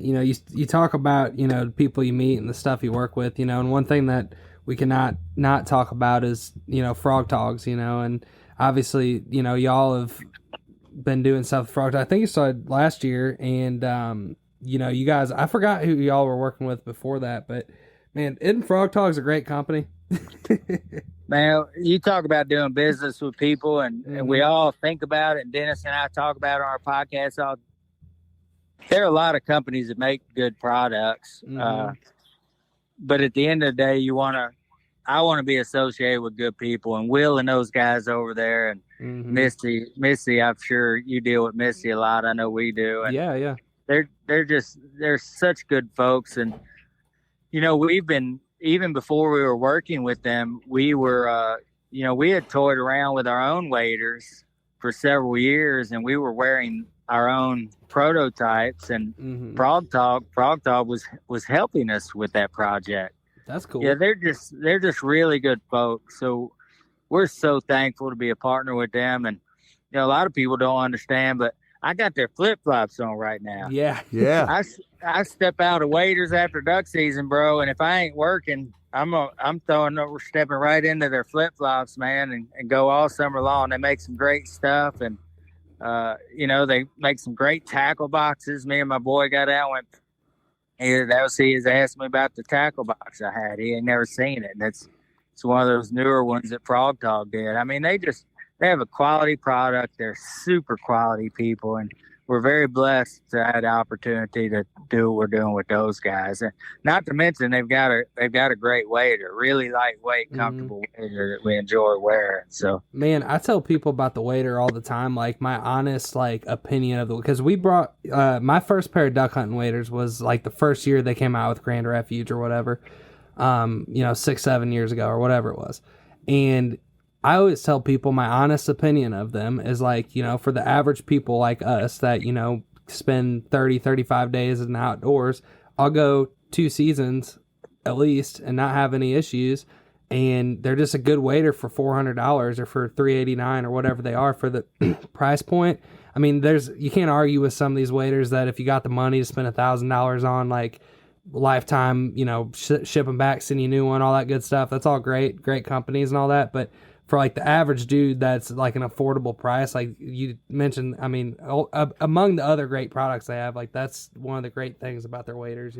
You talk about, the people you meet and the stuff you work with, and one thing that we cannot not talk about is, froggtoggs, and obviously, y'all have been doing stuff with froggtoggs. I think you started last year, and you guys, I forgot who y'all were working with before that, but man, isn't Froggtoggs a great company? Man, you talk about doing business with people, and we all think about it, and Dennis and I talk about it on our podcast. There are a lot of companies that make good products, but at the end of the day, I want to be associated with good people, and Will and those guys over there, and Missy, I'm sure you deal with Missy a lot. I know we do. And yeah. They're such good folks, and we've been, even before we were working with them, we were we had toyed around with our own waders for several years, and we were wearing our own prototypes, and Frogtogg was helping us with that project. That's cool. Yeah, they're just really good folks. So we're so thankful to be a partner with them. And a lot of people don't understand, but I got their flip flops on right now. Yeah. I step out of waders after duck season, bro, and if I ain't working, I'm stepping right into their flip flops, man, and go all summer long. They make some great stuff, and they make some great tackle boxes. Me and my boy got out and went. He has asked me about the tackle box I had. He ain't never seen it. And it's one of those newer ones that Frogtogg did. I mean, they have a quality product. They're super quality people, and we're very blessed to have the opportunity to do what we're doing with those guys. And not to mention, they've got a great wader, really lightweight, comfortable wader that we enjoy wearing. So, man, I tell people about the wader all the time, like my honest opinion of because we brought my first pair of duck hunting waders was like the first year they came out with Grand Refuge or whatever, 6-7 years ago or whatever it was, and I always tell people my honest opinion of them is for the average people like us that, spend 30, 35 days in the outdoors, I'll go 2 seasons at least and not have any issues. And they're just a good wader for $400 or for $389 or whatever they are for the price point. I mean, you can't argue with some of these waders that if you got the money to spend $1,000 on lifetime, ship them back, send you a new one, all that good stuff. That's all great companies and all that. But for the average dude, that's an affordable price. Like you mentioned, I mean, among the other great products they have, that's one of the great things about their waders,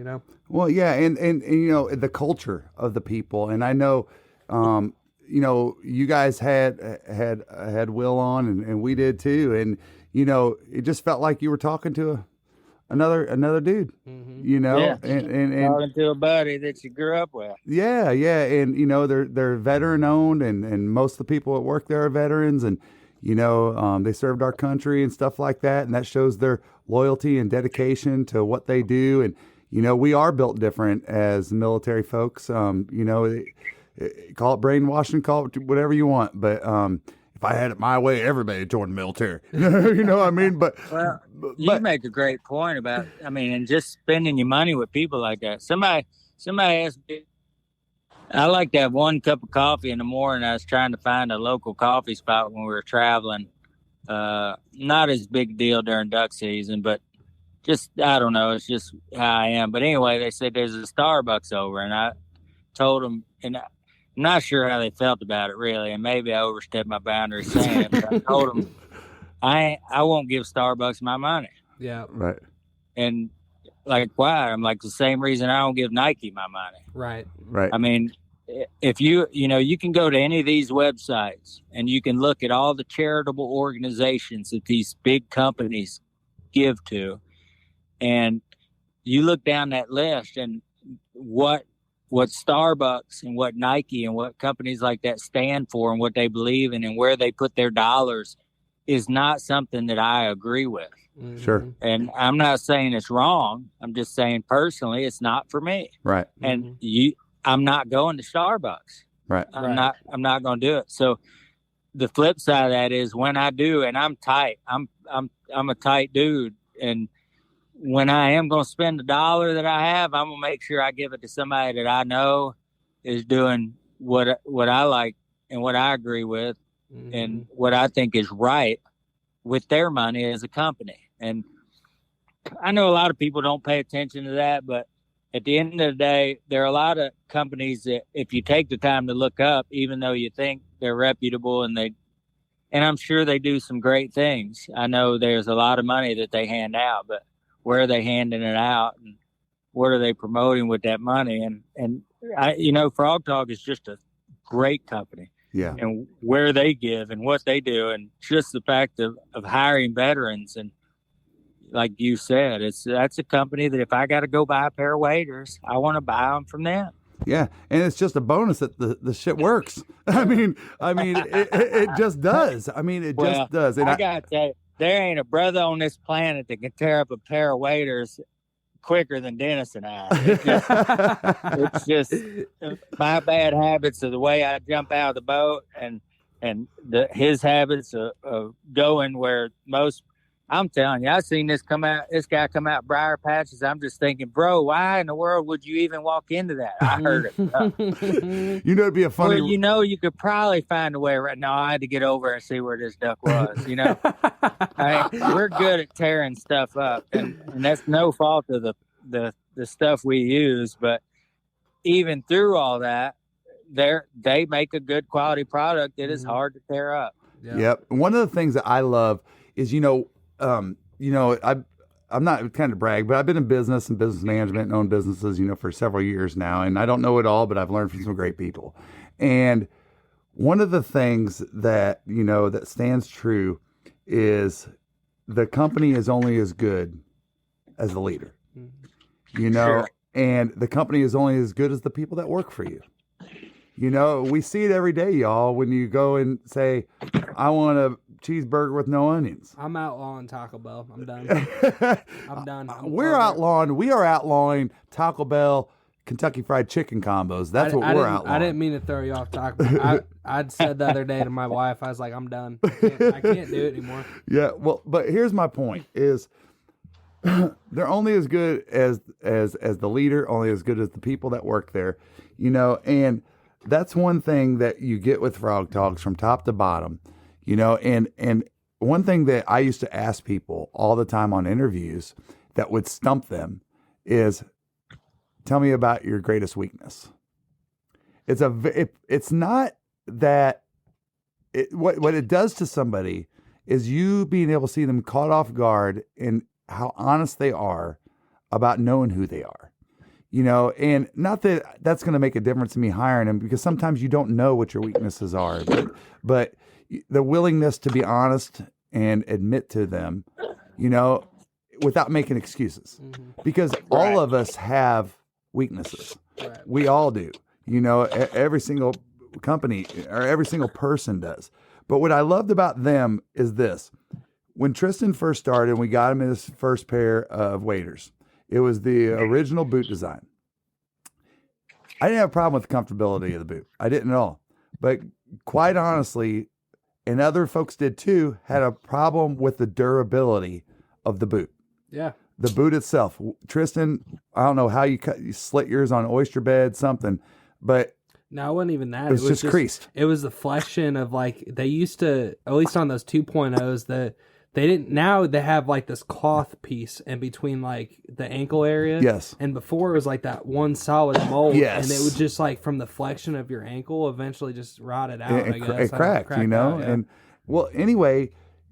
Well, yeah, and the culture of the people, and I know, you guys had Will on, and we did too, and it just felt like you were talking to another dude, and talking to a buddy that you grew up with. Yeah, and they're veteran owned, and most of the people that work there are veterans, and they served our country and stuff like that, and that shows their loyalty and dedication to what they do. And we are built different as military folks. Call it brainwashing, call it whatever you want, but if I had it my way, everybody joined the military. You know what I mean? But you make a great point about, and just spending your money with people like that. Somebody asked me, I like to have 1 cup of coffee in the morning. I was trying to find a local coffee spot when we were traveling. Not as big a deal during duck season, but just, I don't know. It's just how I am. But anyway, they said there's a Starbucks over, and I told them, and I'm not sure how they felt about it really, and maybe I overstepped my boundaries saying it, but I told them I won't give Starbucks my money. Yeah. Right. And why? I'm the same reason I don't give Nike my money. Right. Right. I mean, if you can go to any of these websites and you can look at all the charitable organizations that these big companies give to, and you look down that list and what Starbucks and what Nike and what companies like that stand for and what they believe in and where they put their dollars is not something that I agree with. Sure. And I'm not saying it's wrong. I'm just saying personally, it's not for me. Right. And I'm not going to Starbucks. Right. I'm not going to do it. So the flip side of that is when I do, and I'm tight, I'm a tight dude. And when I am going to spend the dollar that I have, I'm going to make sure I give it to somebody that I know is doing what I like and what I agree with and what I think is right with their money as a company. And I know a lot of people don't pay attention to that, but at the end of the day, there are a lot of companies that if you take the time to look up, even though you think they're reputable and I'm sure they do some great things. I know there's a lot of money that they hand out, but where are they handing it out and what are they promoting with that money? And Frog Talk is just a great company. Yeah. And where they give and what they do, and just the fact of hiring veterans. And like you said, that's a company that if I got to go buy a pair of waders, I want to buy them from them. Yeah, and it's just a bonus that the shit works. I mean, it just does. I mean, it just does. And I gotta tell you, there ain't a brother on this planet that can tear up a pair of waders quicker than Dennis and I. It's just my bad habits of the way I jump out of the boat, and his habits of going where most. I'm telling you, I seen this guy come out briar patches. I'm just thinking, bro, why in the world would you even walk into that? I heard it. It'd be a funny. Well, you could probably find a way right now. I had to get over and see where this duck was. We're good at tearing stuff up, and that's no fault of the stuff we use. But even through all that, they make a good quality product that is hard to tear up. Yeah. Yep. One of the things that I love is, I'm not kind of brag, but I've been in business and business management and owned businesses, for several years now. And I don't know it all, but I've learned from some great people. And one of the things that, that stands true is the company is only as good as the leader, Sure. And the company is only as good as the people that work for you. We see it every day, y'all, when you go and say, I want a cheeseburger with no onions. I'm outlawing Taco Bell. I'm done. I'm done. We are outlawing Taco Bell Kentucky Fried Chicken combos. That's what we're outlawing. I didn't mean to throw you off Taco Bell. I'd said the other day to my wife, I was like, I'm done. I can't do it anymore. Yeah, well, but here's my point is they're only as good as the leader, only as good as the people that work there, and that's one thing that you get with Frog Talks from top to bottom, and one thing that I used to ask people all the time on interviews that would stump them is, tell me about your greatest weakness. It's not that what it does to somebody is you being able to see them caught off guard in how honest they are about knowing who they are. And not that that's going to make a difference in me hiring them, because sometimes you don't know what your weaknesses are, but the willingness to be honest and admit to them, without making excuses, because all of us have weaknesses. Right. We all do, every single company or every single person does. But what I loved about them is this: when Tristan first started and we got him in his first pair of waders, it was the original boot design. I didn't have a problem with the comfortability of the boot. I didn't at all. But quite honestly, and other folks did too, had a problem with the durability of the boot. Yeah. The boot itself. Tristan, I don't know how you slit yours on oyster bed, something, but no, it wasn't even that. It was just creased. It was the flexion of they used to, at least on those 2.0s, that they didn't. Now they have this cloth piece in between the ankle area. Yes. And before it was that one solid mold. Yes. And it would just from the flexion of your ankle eventually just rotted out. I guess It cracked, out, yeah. And well, anyway,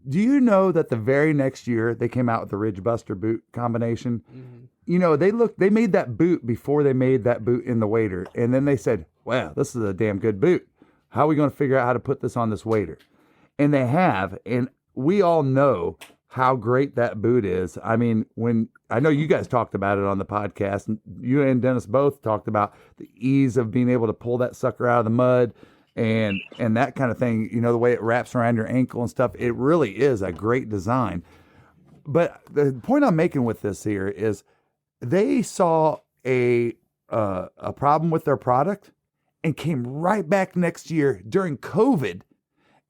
do you know that the very next year they came out with the Ridge Buster boot combination? Mm-hmm. They made that boot before they made that boot in the wader, and then they said, "Wow, this is a damn good boot. How are we going to figure out how to put this on this wader?" And they have, and we all know how great that boot is. I mean, when I know you guys talked about it on the podcast, and you and Dennis both talked about the ease of being able to pull that sucker out of the mud and that kind of thing, the way it wraps around your ankle and stuff. It really is a great design. But the point I'm making with this here is they saw a problem with their product and came right back next year during COVID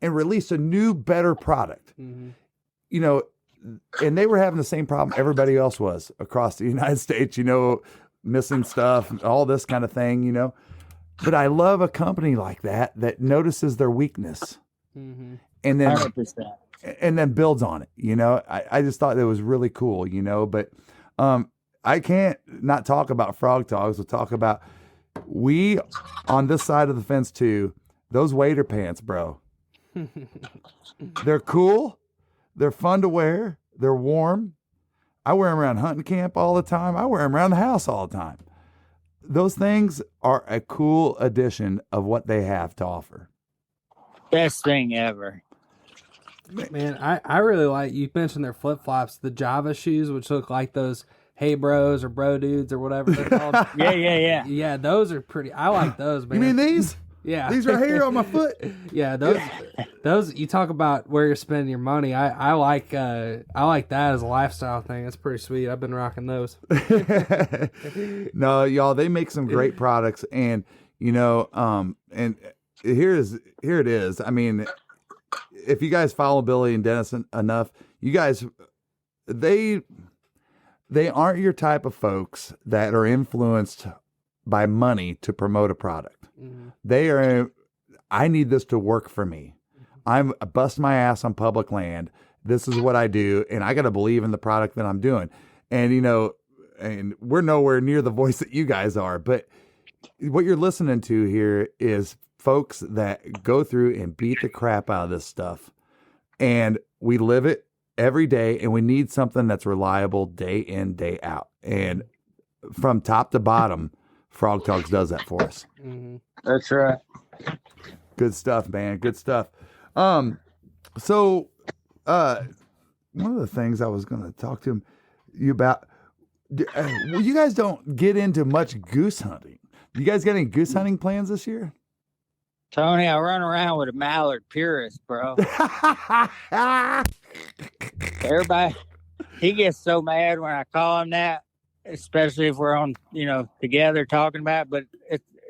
and released a new, better product. Mm-hmm. And they were having the same problem everybody else was across the United States, missing stuff, all this kind of thing, But I love a company like that notices their weakness, and then 100%. and then builds on it. I just thought that was really cool, But I can't not talk about frog togs. We'll talk about we on this side of the fence too. Those wader pants, bro. They're cool. They're fun to wear. They're warm. I wear them around hunting camp all the time. I wear them around the house all the time. Those things are a cool addition of what they have to offer. Best thing ever. Man, I really like, you mentioned their flip-flops, the Java shoes, which look like those Hey Bros or Bro Dudes or whatever they're called. Yeah. Yeah, those are pretty, I like those, man. You mean these? Yeah. These right here on my foot? Yeah, those you talk about where you're spending your money. I like that as a lifestyle thing. It's pretty sweet. I've been rocking those. No, y'all, they make some great products, and and here it is. I mean, if you guys follow Billy and Dennis enough, you guys, they aren't your type of folks that are influenced by money to promote a product. Mm-hmm. They are, I need this to work for me. I bust my ass on public land. This is what I do, and I got to believe in the product that I'm doing. And, and we're nowhere near the voice that you guys are, but what you're listening to here is folks that go through and beat the crap out of this stuff. And we live it every day, and we need something that's reliable day in, day out. And from top to bottom, Frog Togs does that for us. Mm-hmm. That's right. Good stuff, man. Good stuff. So one of the things I was going to talk to you about, you guys don't get into much goose hunting. You guys got any goose hunting plans this year? Tony, I run around with a mallard purist, bro. Everybody, he gets so mad when I call him that, especially if we're on, together talking about it, but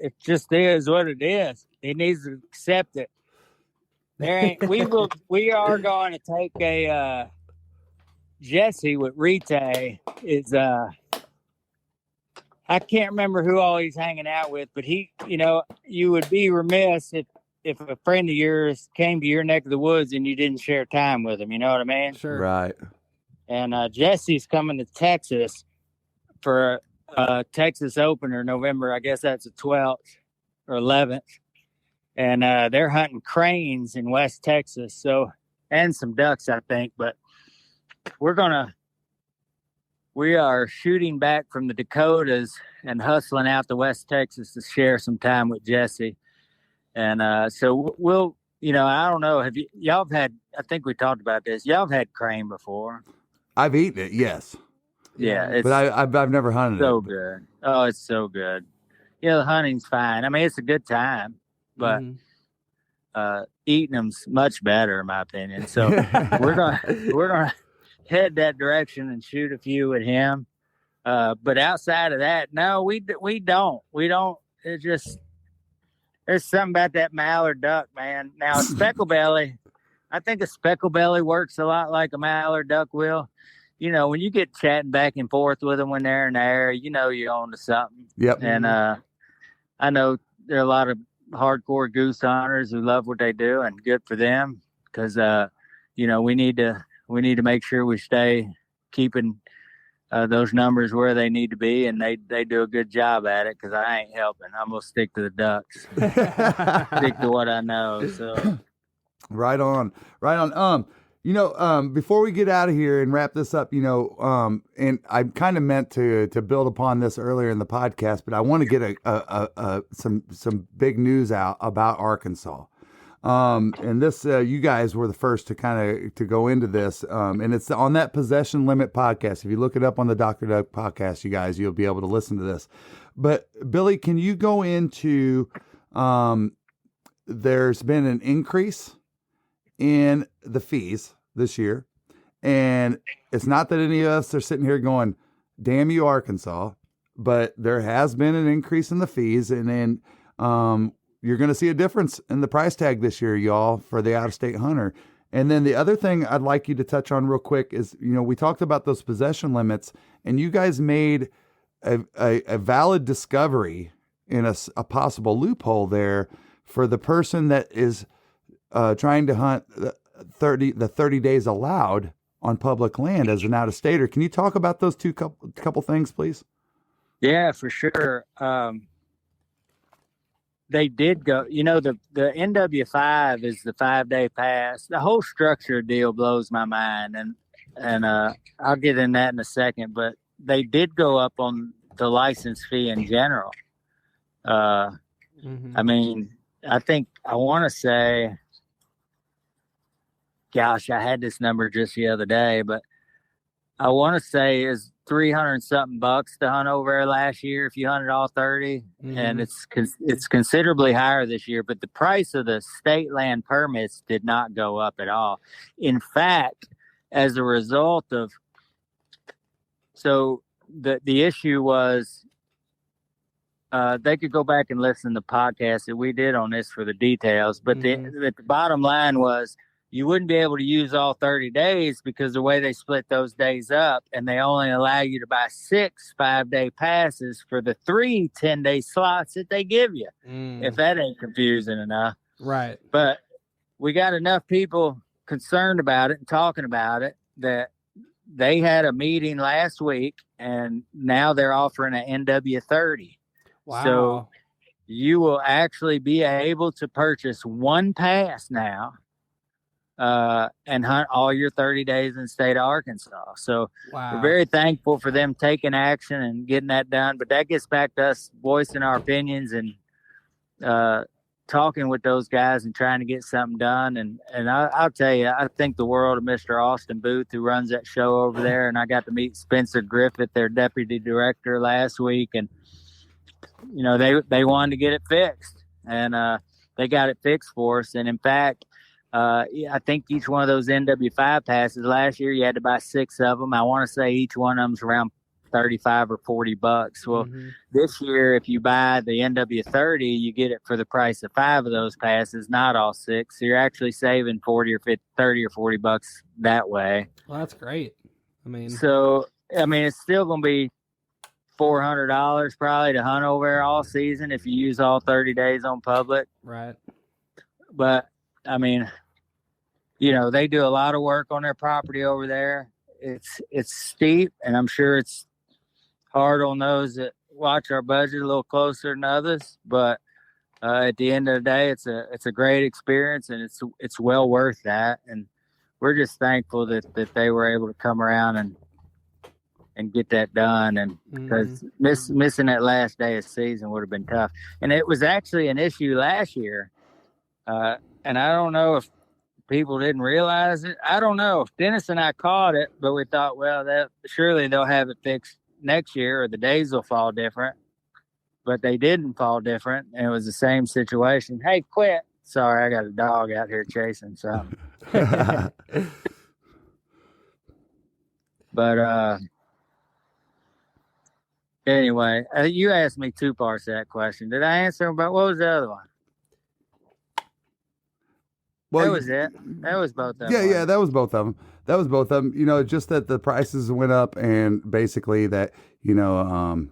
it just is what it is. He needs to accept it. We are going to take a Jesse with Rite is I can't remember who all he's hanging out with, but he, you would be remiss if a friend of yours came to your neck of the woods and you didn't share time with him. You know what I mean? Sure. Right. And Jesse's coming to Texas for Texas opener November. I guess that's the 12th or 11th. And they're hunting cranes in West Texas. So, and some ducks, I think, but we are shooting back from the Dakotas and hustling out to West Texas to share some time with Jesse. And so we'll, I don't know. Y'all have had, I think we talked about this. Y'all have had crane before. I've eaten it, yes. Yeah. But I've never hunted it. So good. Oh, it's so good. Yeah, the hunting's fine. I mean, it's a good time, but eating them's much better, in my opinion. So we're gonna head that direction and shoot a few with him. But outside of that, no, we don't. It's just, there's something about that mallard duck, man. Now a speckle belly, I think a speckle belly works a lot like a mallard duck will. When you get chatting back and forth with them when they're in the air, you're on to something. Yep. And I know there are a lot of hardcore goose hunters who love what they do, and good for them, because we need to make sure we stay keeping those numbers where they need to be, and they do a good job at it, because I ain't helping. I'm gonna stick to the ducks. Stick to what I know. So right on. Before we get out of here and wrap this up, and I kind of meant to build upon this earlier in the podcast, but I want to get some big news out about Arkansas. And this, you guys were the first to go into this. And it's on that possession limit podcast. If you look it up on the Dr. Doug podcast, you'll be able to listen to this. But Billy, can you go into, there's been an increase in the fees this year. And it's not that any of us are sitting here going, damn you, Arkansas, but there has been an increase in the fees. And then, you're going to see a difference in the price tag this year, y'all, for the out-of-state hunter. And then the other thing I'd like you to touch on real quick is, we talked about those possession limits, and you guys made a valid discovery in a possible loophole there for the person that is trying to hunt the 30 days allowed on public land as an out-of-stater. Can you talk about those couple things, please? Yeah, for sure. They did go, the NW5 is the 5-day pass. The whole structure deal blows my mind. And I'll get in that in a second, but they did go up on the license fee in general. I mean, I think I want to say, gosh, I had this number just the other day, but I want to say is 300 and something bucks to hunt over there last year if you hunted all 30, and it's considerably higher this year. But the price of the state land permits did not go up at all. In fact, as a result of, so the issue was, they could go back and listen to the podcast that we did on this for the details. But the bottom line was, you wouldn't be able to use all 30 days because the way they split those days up, and they only allow you to buy 6 5-day passes for the 3 10-day slots that they give you. If that ain't confusing enough. Right. But we got enough people concerned about it and talking about it that they had a meeting last week, and now they're offering an NW30. Wow. So you will actually be able to purchase one pass now and hunt all your 30 days in the state of Arkansas. So we're very thankful for them taking action and getting that done. But that gets back to us voicing our opinions and talking with those guys and trying to get something done. And I'll tell you, I think the world of Mr. Austin Booth, who runs that show over there. And I got to meet Spencer Griffith, their deputy director, last week. And, they wanted to get it fixed. And they got it fixed for us. And in fact, I think each one of those NW5 passes last year, you had to buy 6 of them. I want to say each one of them's around 35 or 40 bucks. Well, this year, if you buy the NW30, you get it for the price of 5 of those passes, not all 6. So you're actually saving 40 or 50, 30 or 40 bucks that way. Well, that's great. It's still going to be $400 probably to hunt over there all season if you use all 30 days on public. Right. But they do a lot of work on their property over there. It's steep, and I'm sure it's hard on those that watch our budget a little closer than others. But at the end of the day, it's a great experience, and it's well worth that. And we're just thankful that they were able to come around and get that done. And because missing that last day of season would have been tough. And it was actually an issue last year. And I don't know if people didn't realize it. I don't know. Dennis and I caught it, but we thought, well, surely they'll have it fixed next year, or the days will fall different. But they didn't fall different, and it was the same situation. Hey, quit. Sorry, I got a dog out here chasing something. But anyway, you asked me 2 parts of that question. Did I answer about what was the other one? Well, that was it. That was both of them. Yeah, that was both of them. Just that the prices went up, and basically that, when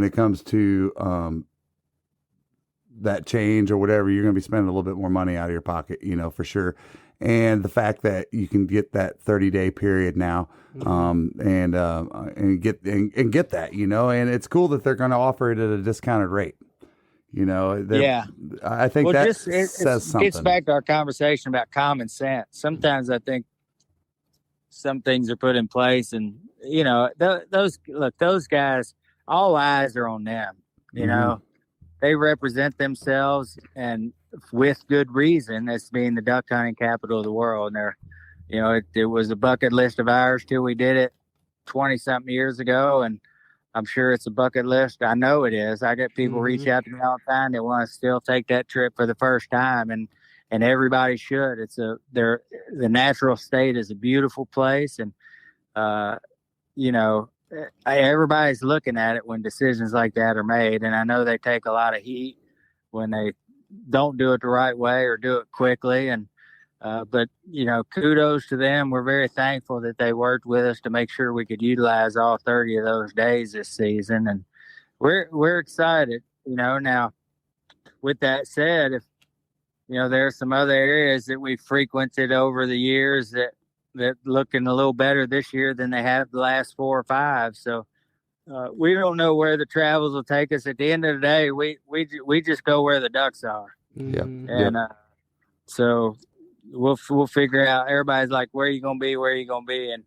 it comes to that change or whatever, you're going to be spending a little bit more money out of your pocket, for sure. And the fact that you can get that 30-day period now, and get that, and it's cool that they're going to offer it at a discounted rate. I think that says something. It gets back to our conversation about common sense. Sometimes I think some things are put in place, and those guys, all eyes are on them. They represent themselves, and with good reason, as being the duck hunting capital of the world. And it was a bucket list of ours till we did it 20-something years ago, and I'm sure it's a bucket list. I know it is. I get people reach out to me all the time that want to still take that trip for the first time, and everybody should. The natural state is a beautiful place, and everybody's looking at it when decisions like that are made. And I know they take a lot of heat when they don't do it the right way or do it quickly. And but kudos to them. We're very thankful that they worked with us to make sure we could utilize all 30 of those days this season, and we're excited. Now, with that said, if there are some other areas that we've frequented over the years that that looking a little better this year than they have the last 4 or 5. So we don't know where the travels will take us. At the end of the day, we just go where the ducks are. Yep. And so we'll figure out. Everybody's like, where are you gonna be? Where are you gonna be? And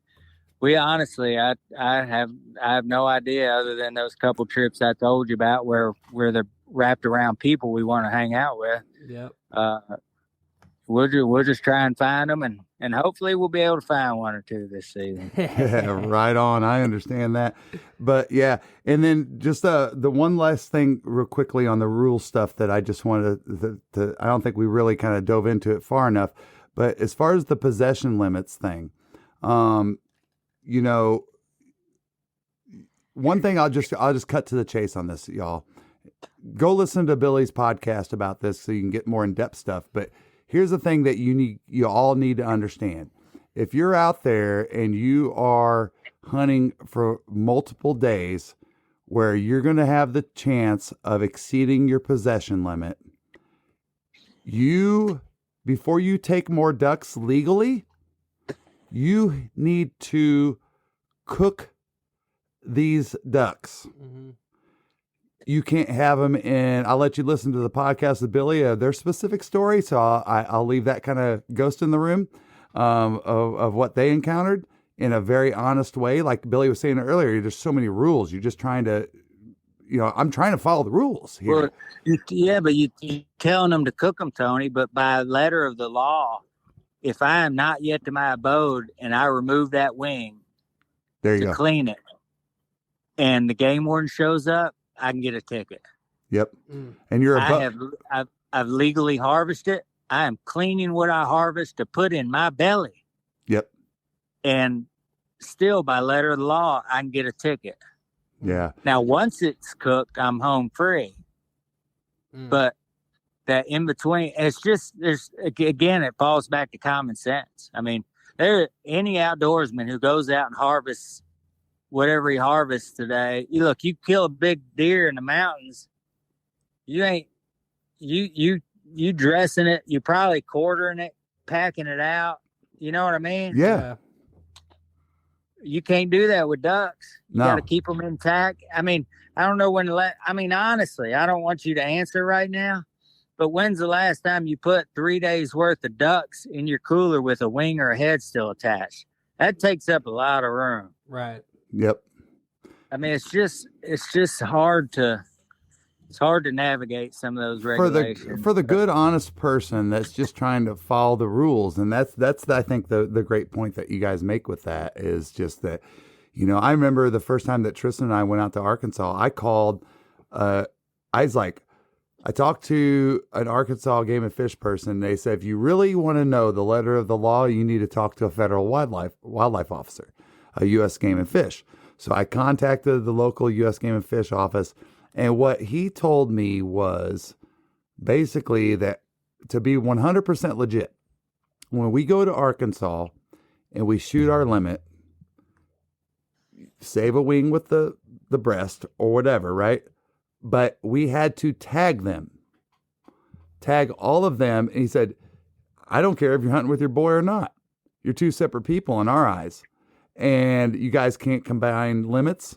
we honestly, I have no idea other than those couple trips I told you about where they're wrapped around people we want to hang out with. Yep. We'll just try and find them, and hopefully we'll be able to find 1 or 2 this season. Yeah, right on. I understand that. But yeah, and then just the one last thing real quickly on the rule stuff that I just wanted to I don't think we really kind of dove into it far enough. But as far as the possession limits thing, you know, one thing I'll just cut to the chase on this, y'all. Go listen to Billy's podcast about this so you can get more in-depth stuff. But here's the thing that you all need to understand. If you're out there and you are hunting for multiple days where you're going to have the chance of exceeding your possession limit, before you take more ducks legally, you need to cook these ducks. Mm-hmm. You can't have them in. I'll let you listen to the podcast with Billy, their specific story. So I'll leave that kind of ghost in the room of what they encountered in a very honest way. Like Billy was saying earlier, there's so many rules. You're just trying to, I'm trying to follow the rules here. Well, but you're telling them to cook them, Tony. But by letter of the law, if I am not yet to my abode and I remove that wing There you to go. clean it, and the game warden shows up, I can get a ticket. Yep. And you're I've legally harvested it. I am cleaning what I harvest to put in my belly. Yep. And still, by letter of the law, I can get a ticket. Yeah. Now, once it's cooked, I'm home free. But that in between, again, it falls back to common sense. I mean, any outdoorsman who goes out and harvests whatever he harvests today, you kill a big deer in the mountains, you dressing it, you probably quartering it, packing it out. You know what I mean? Yeah. You can't do that with ducks. You No. got to keep them intact. I mean, I don't know when honestly, I don't want you to answer right now, but when's the last time you put 3 days worth of ducks in your cooler with a wing or a head still attached? That takes up a lot of room. Right. Yep. I mean, it's just hard to navigate some of those regulations. For the good, honest person that's just trying to follow the rules. And that's I think the great point that you guys make with that is just that, I remember the first time that Tristan and I went out to Arkansas, I called, I talked to an Arkansas game and fish person. They said, if you really want to know the letter of the law, you need to talk to a federal wildlife officer, a U.S. Game and Fish. So I contacted the local U.S. Game and Fish office, and what he told me was basically that to be 100% legit, when we go to Arkansas and we shoot our limit, save a wing with the breast or whatever, right? But we had to tag all of them. And he said, I don't care if you're hunting with your boy or not. You're two separate people in our eyes. And you guys can't combine limits.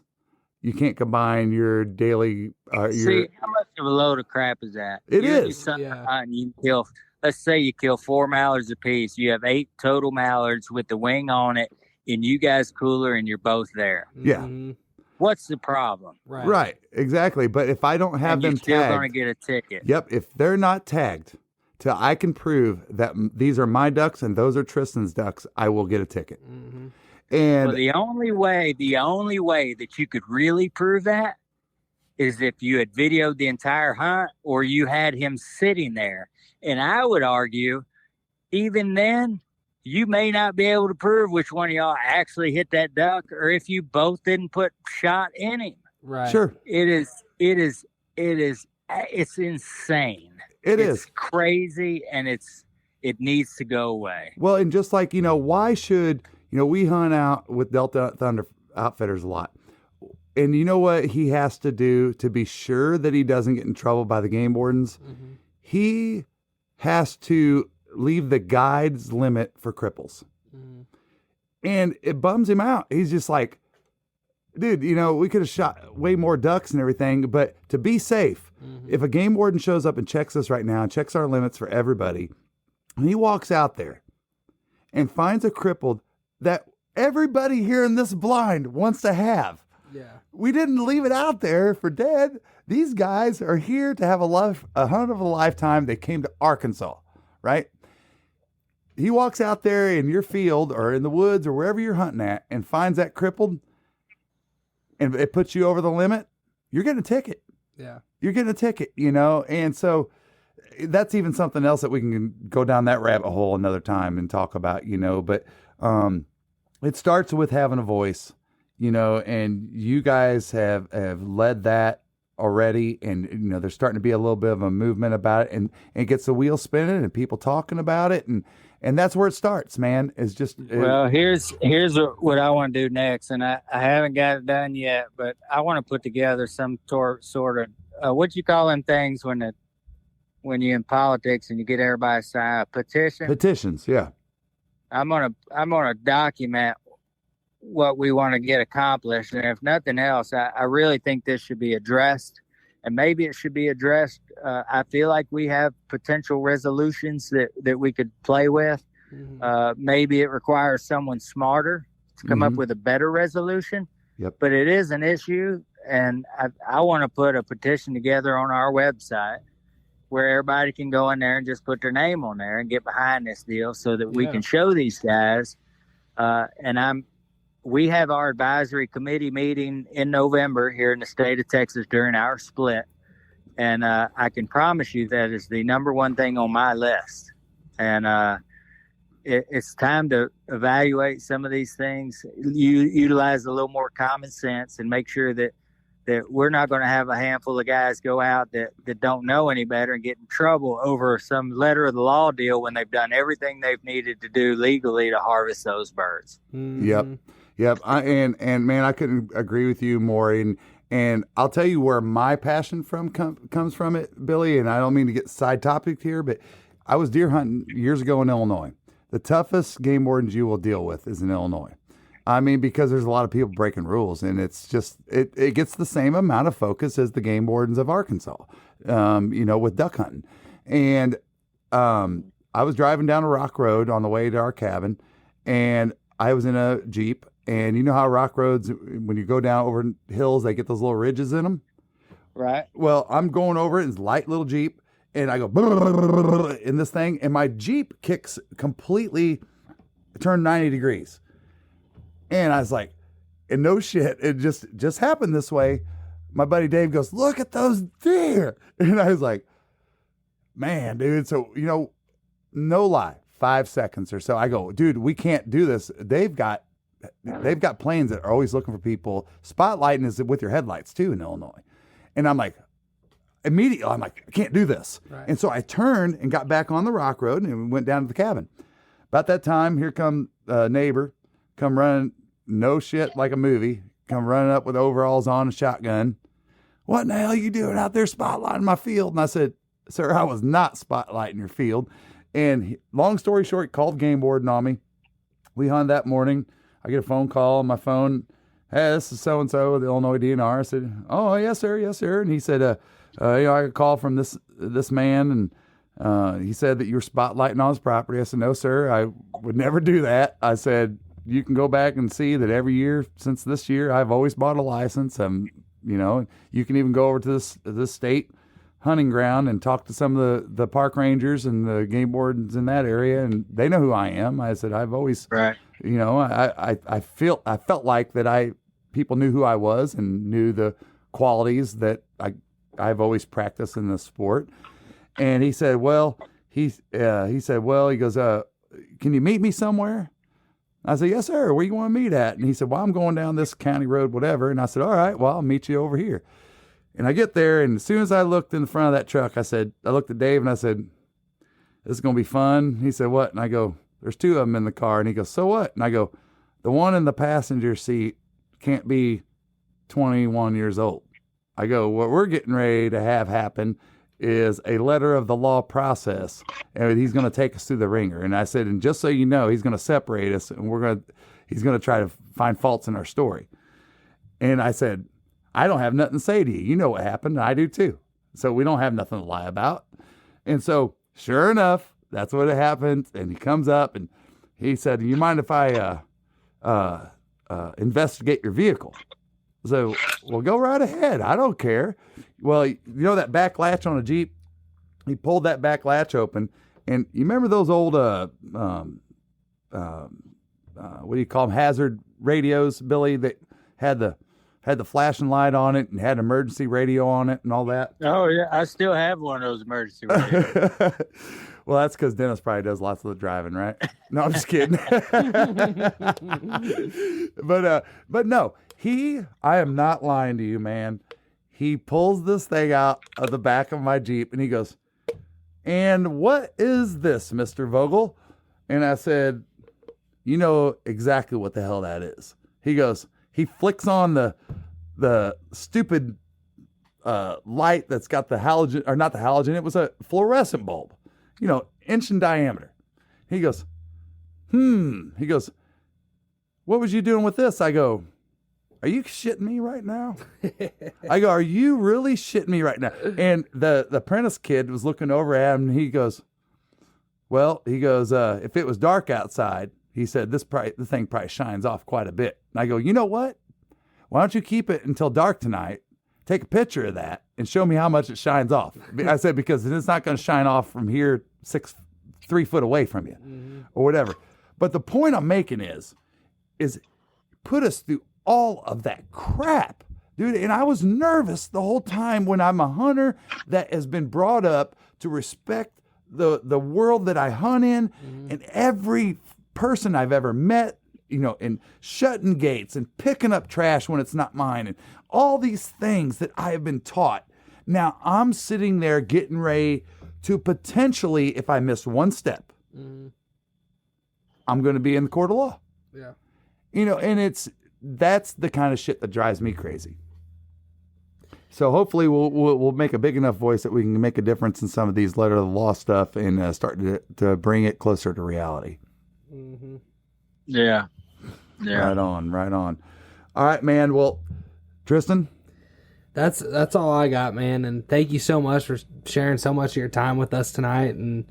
You can't combine your daily. See, how much of a load of crap is that? It is. You kill. Let's say you kill 4 mallards apiece. You have 8 total mallards with the wing on it, and you guys cooler, and you're both there. Yeah. Mm-hmm. What's the problem? Right. Exactly. But if I don't have them you're still tagged, going to get a ticket. Yep. If they're not tagged, till I can prove that these are my ducks and those are Tristan's ducks, I will get a ticket. Mm-hmm. And the only way that you could really prove that is if you had videoed the entire hunt or you had him sitting there. And I would argue, even then, you may not be able to prove which one of y'all actually hit that duck or if you both didn't put shot in him. Right. Sure. It's insane. It's crazy, and it needs to go away. Well, and just like, why should, we hunt out with Delta Thunder Outfitters a lot. And you know what he has to do to be sure that he doesn't get in trouble by the game wardens? Mm-hmm. He has to leave the guide's limit for cripples. Mm-hmm. And it bums him out. He's just like, dude, we could have shot way more ducks and everything, but to be safe, if a game warden shows up and checks us right now and checks our limits for everybody, and he walks out there and finds a crippled that everybody here in this blind wants to have. Yeah. We didn't leave it out there for dead. These guys are here to have a hunt of a lifetime. They came to Arkansas, right? He walks out there in your field or in the woods or wherever you're hunting at and finds that crippled, and it puts you over the limit, you're getting a ticket. Yeah. You're getting a ticket, and so that's even something else that we can go down that rabbit hole another time and talk about, but it starts with having a voice, and you guys have led that already, and there's starting to be a little bit of a movement about it, and it gets the wheel spinning and people talking about it, and that's where it starts, man. It's just well, here's what I want to do next, and I haven't got it done yet, but I want to put together some sort of what you call them things when you're in politics and you get everybody to sign a petition. Petitions, yeah. I'm gonna document what we want to get accomplished, and if nothing else, I really think this should be addressed, and maybe it should be addressed. I feel like we have potential resolutions that we could play with. Maybe it requires someone smarter to come up with a better resolution. Yep. But it is an issue, and I want to put a petition together on our website where everybody can go in there and just put their name on there and get behind this deal so that we can show these guys. We have our advisory committee meeting in November here in the state of Texas during our split. And I can promise you that is the number one thing on my list. And it's time to evaluate some of these things, utilize a little more common sense, and make sure that we're not going to have a handful of guys go out that don't know any better and get in trouble over some letter of the law deal when they've done everything they've needed to do legally to harvest those birds. Yep. And man, I couldn't agree with you more. And I'll tell you where my passion comes from it, Billy. And I don't mean to get side topic here, but I was deer hunting years ago in Illinois. The toughest game wardens you will deal with is in Illinois. I mean, because there's a lot of people breaking rules, and it's just, it gets the same amount of focus as the game wardens of Arkansas, with duck hunting. And I was driving down a rock road on the way to our cabin, and I was in a Jeep. And you know how rock roads, when you go down over hills, they get those little ridges in them? Right. Well, I'm going over it in this light little Jeep, and I go in this thing, and my Jeep kicks completely, turned 90 degrees. And I was like, and no shit, it just happened this way. My buddy Dave goes, look at those deer. And I was like, man, dude. So, no lie, 5 seconds or so. I go, dude, we can't do this. They've got planes that are always looking for people. Spotlighting is with your headlights too in Illinois. And I'm like, immediately, I can't do this. Right. And so I turned and got back on the rock road and we went down to the cabin. About that time, here come a neighbor, come running, no shit, like a movie, come running up with overalls on, a shotgun. What in the hell are you doing out there spotlighting my field? And I said, sir, I was not spotlighting your field. And long story short, called game warden on me. We hunted that morning. I get a phone call on my phone. Hey, this is so-and-so, the Illinois DNR. I said, oh, yes, sir. Yes, sir. And he said, I got a call from this man, and he said that you were spotlighting on his property. I said, no, sir, I would never do that. I said, you can go back and see that every year since this year, I've always bought a license. You can even go over to this state hunting ground and talk to some of the park rangers and the game wardens in that area, and they know who I am. I said, I've always, right. I felt like that people knew who I was and knew the qualities that I've always practiced in the sport. And he said, he goes, can you meet me somewhere? I said, yes, sir. Where you want to meet at? And he said, well, I'm going down this county road, whatever. And I said, all right, well, I'll meet you over here. And I get there, and as soon as I looked in the front of that truck, I looked at Dave and I said, this is going to be fun. He said, what? And I go, there's two of them in the car. And he goes, so what? And I go, the one in the passenger seat can't be 21 years old. I go, what we're getting ready to have happen is a letter of the law process, and he's going to take us through the ringer. And I said, and just so you know, he's going to separate us, and he's going to try to find faults in our story. And I said, I don't have nothing to say to you. You know what happened. I do too. So we don't have nothing to lie about. And so sure enough, that's what happened. And he comes up and he said, you mind if I investigate your vehicle? So, well, go right ahead. I don't care. Well, you know that back latch on a Jeep? He pulled that back latch open. And you remember those old, what do you call them, hazard radios, Billy, that had the flashing light on it and had emergency radio on it and all that? Oh, yeah. I still have one of those emergency radios. Well, that's because Dennis probably does lots of the driving, right? No, I'm just kidding. But no, I am not lying to you, man. He pulls this thing out of the back of my Jeep and he goes, and what is this, Mr. Vogel? And I said, you know exactly what the hell that is. He goes, he flicks on the stupid light that's got the halogen, or not the halogen, it was a fluorescent bulb, you know, inch in diameter. He goes, He goes, what was you doing with this? I go, are you shitting me right now? I go, are you really shitting me right now? And the apprentice kid was looking over at him, and he goes, if it was dark outside, he said, the thing probably shines off quite a bit. And I go, you know what? Why don't you keep it until dark tonight, take a picture of that, and show me how much it shines off? I said, because it's not going to shine off from here 3 foot away from you, or whatever. But the point I'm making is put us through all of that crap, dude. And I was nervous the whole time when I'm a hunter that has been brought up to respect the world that I hunt in, and every person I've ever met, you know, and shutting gates and picking up trash when it's not mine, and all these things that I have been taught. Now I'm sitting there getting ready to potentially, if I miss one step, I'm going to be in the court of law. Yeah. You know, and that's the kind of shit that drives me crazy. So hopefully we'll make a big enough voice that we can make a difference in some of these letter of the law stuff and start to bring it closer to reality. Yeah. Right on. All right, man. Well, Tristan, that's all I got, man. And thank you so much for sharing so much of your time with us tonight. And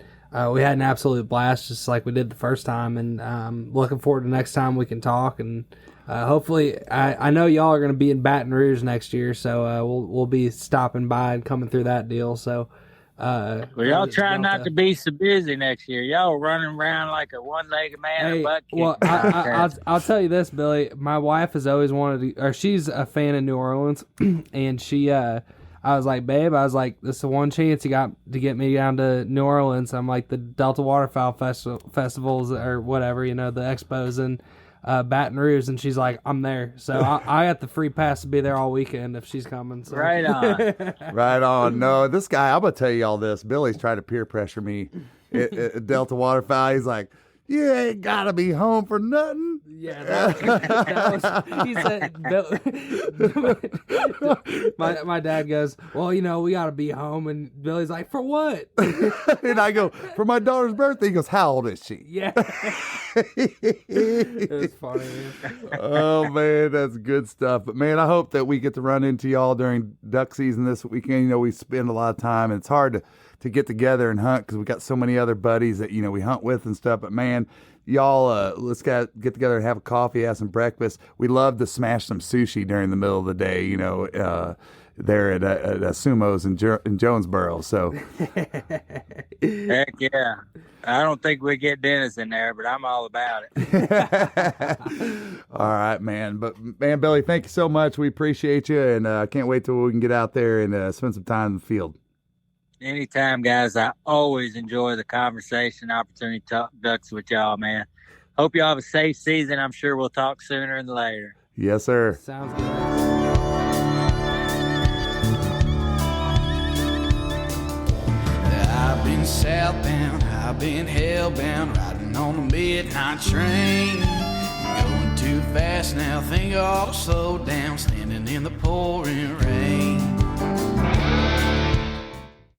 we had an absolute blast, just like we did the first time. And looking forward to next time we can talk. And hopefully, I know y'all are going to be in Baton Rouge next year, so we'll be stopping by and coming through that deal. So, well, y'all try not to be so busy next year. Y'all running around like a one-legged man. Hey, a butt well, I'll tell you this, Billy. My wife has always wanted to, or she's a fan of New Orleans, and she, I was like, babe, this is the one chance you got to get me down to New Orleans. I'm like, the Delta Waterfowl festivals or whatever, you know, the expos and Baton Rouge, and she's like, I'm there. So I got the free pass to be there all weekend if she's coming. So. Right on. Right on. No, this guy, I'm going to tell you all this. Billy's trying to peer pressure me at Delta Waterfowl. He's like, you ain't got to be home for nothing. Yeah, that was, he said, my dad goes, well, you know, we got to be home. And Billy's like, for what? And I go, for my daughter's birthday. He goes, how old is she? Yeah. It was funny, man. Oh, man, that's good stuff. But, man, I hope that we get to run into y'all during duck season this weekend. You know, we spend a lot of time, and it's hard to get together and hunt because we got so many other buddies that, you know, we hunt with and stuff. But, man, y'all, let's get together and have a coffee, have some breakfast. We love to smash some sushi during the middle of the day, you know, there at Sumo's in Jonesboro. So, Heck yeah. I don't think we get Dennis in there, but I'm all about it. All right, man. But, man, Billy, thank you so much. We appreciate you, and I can't wait till we can get out there and spend some time in the field. Anytime, guys. I always enjoy the conversation, opportunity to talk ducks with y'all, man. Hope y'all have a safe season. I'm sure we'll talk sooner than later. Yes, sir. Sounds good. I've been southbound, I've been hellbound, riding on the midnight train. Going too fast now, think I'll slow down, standing in the pouring rain.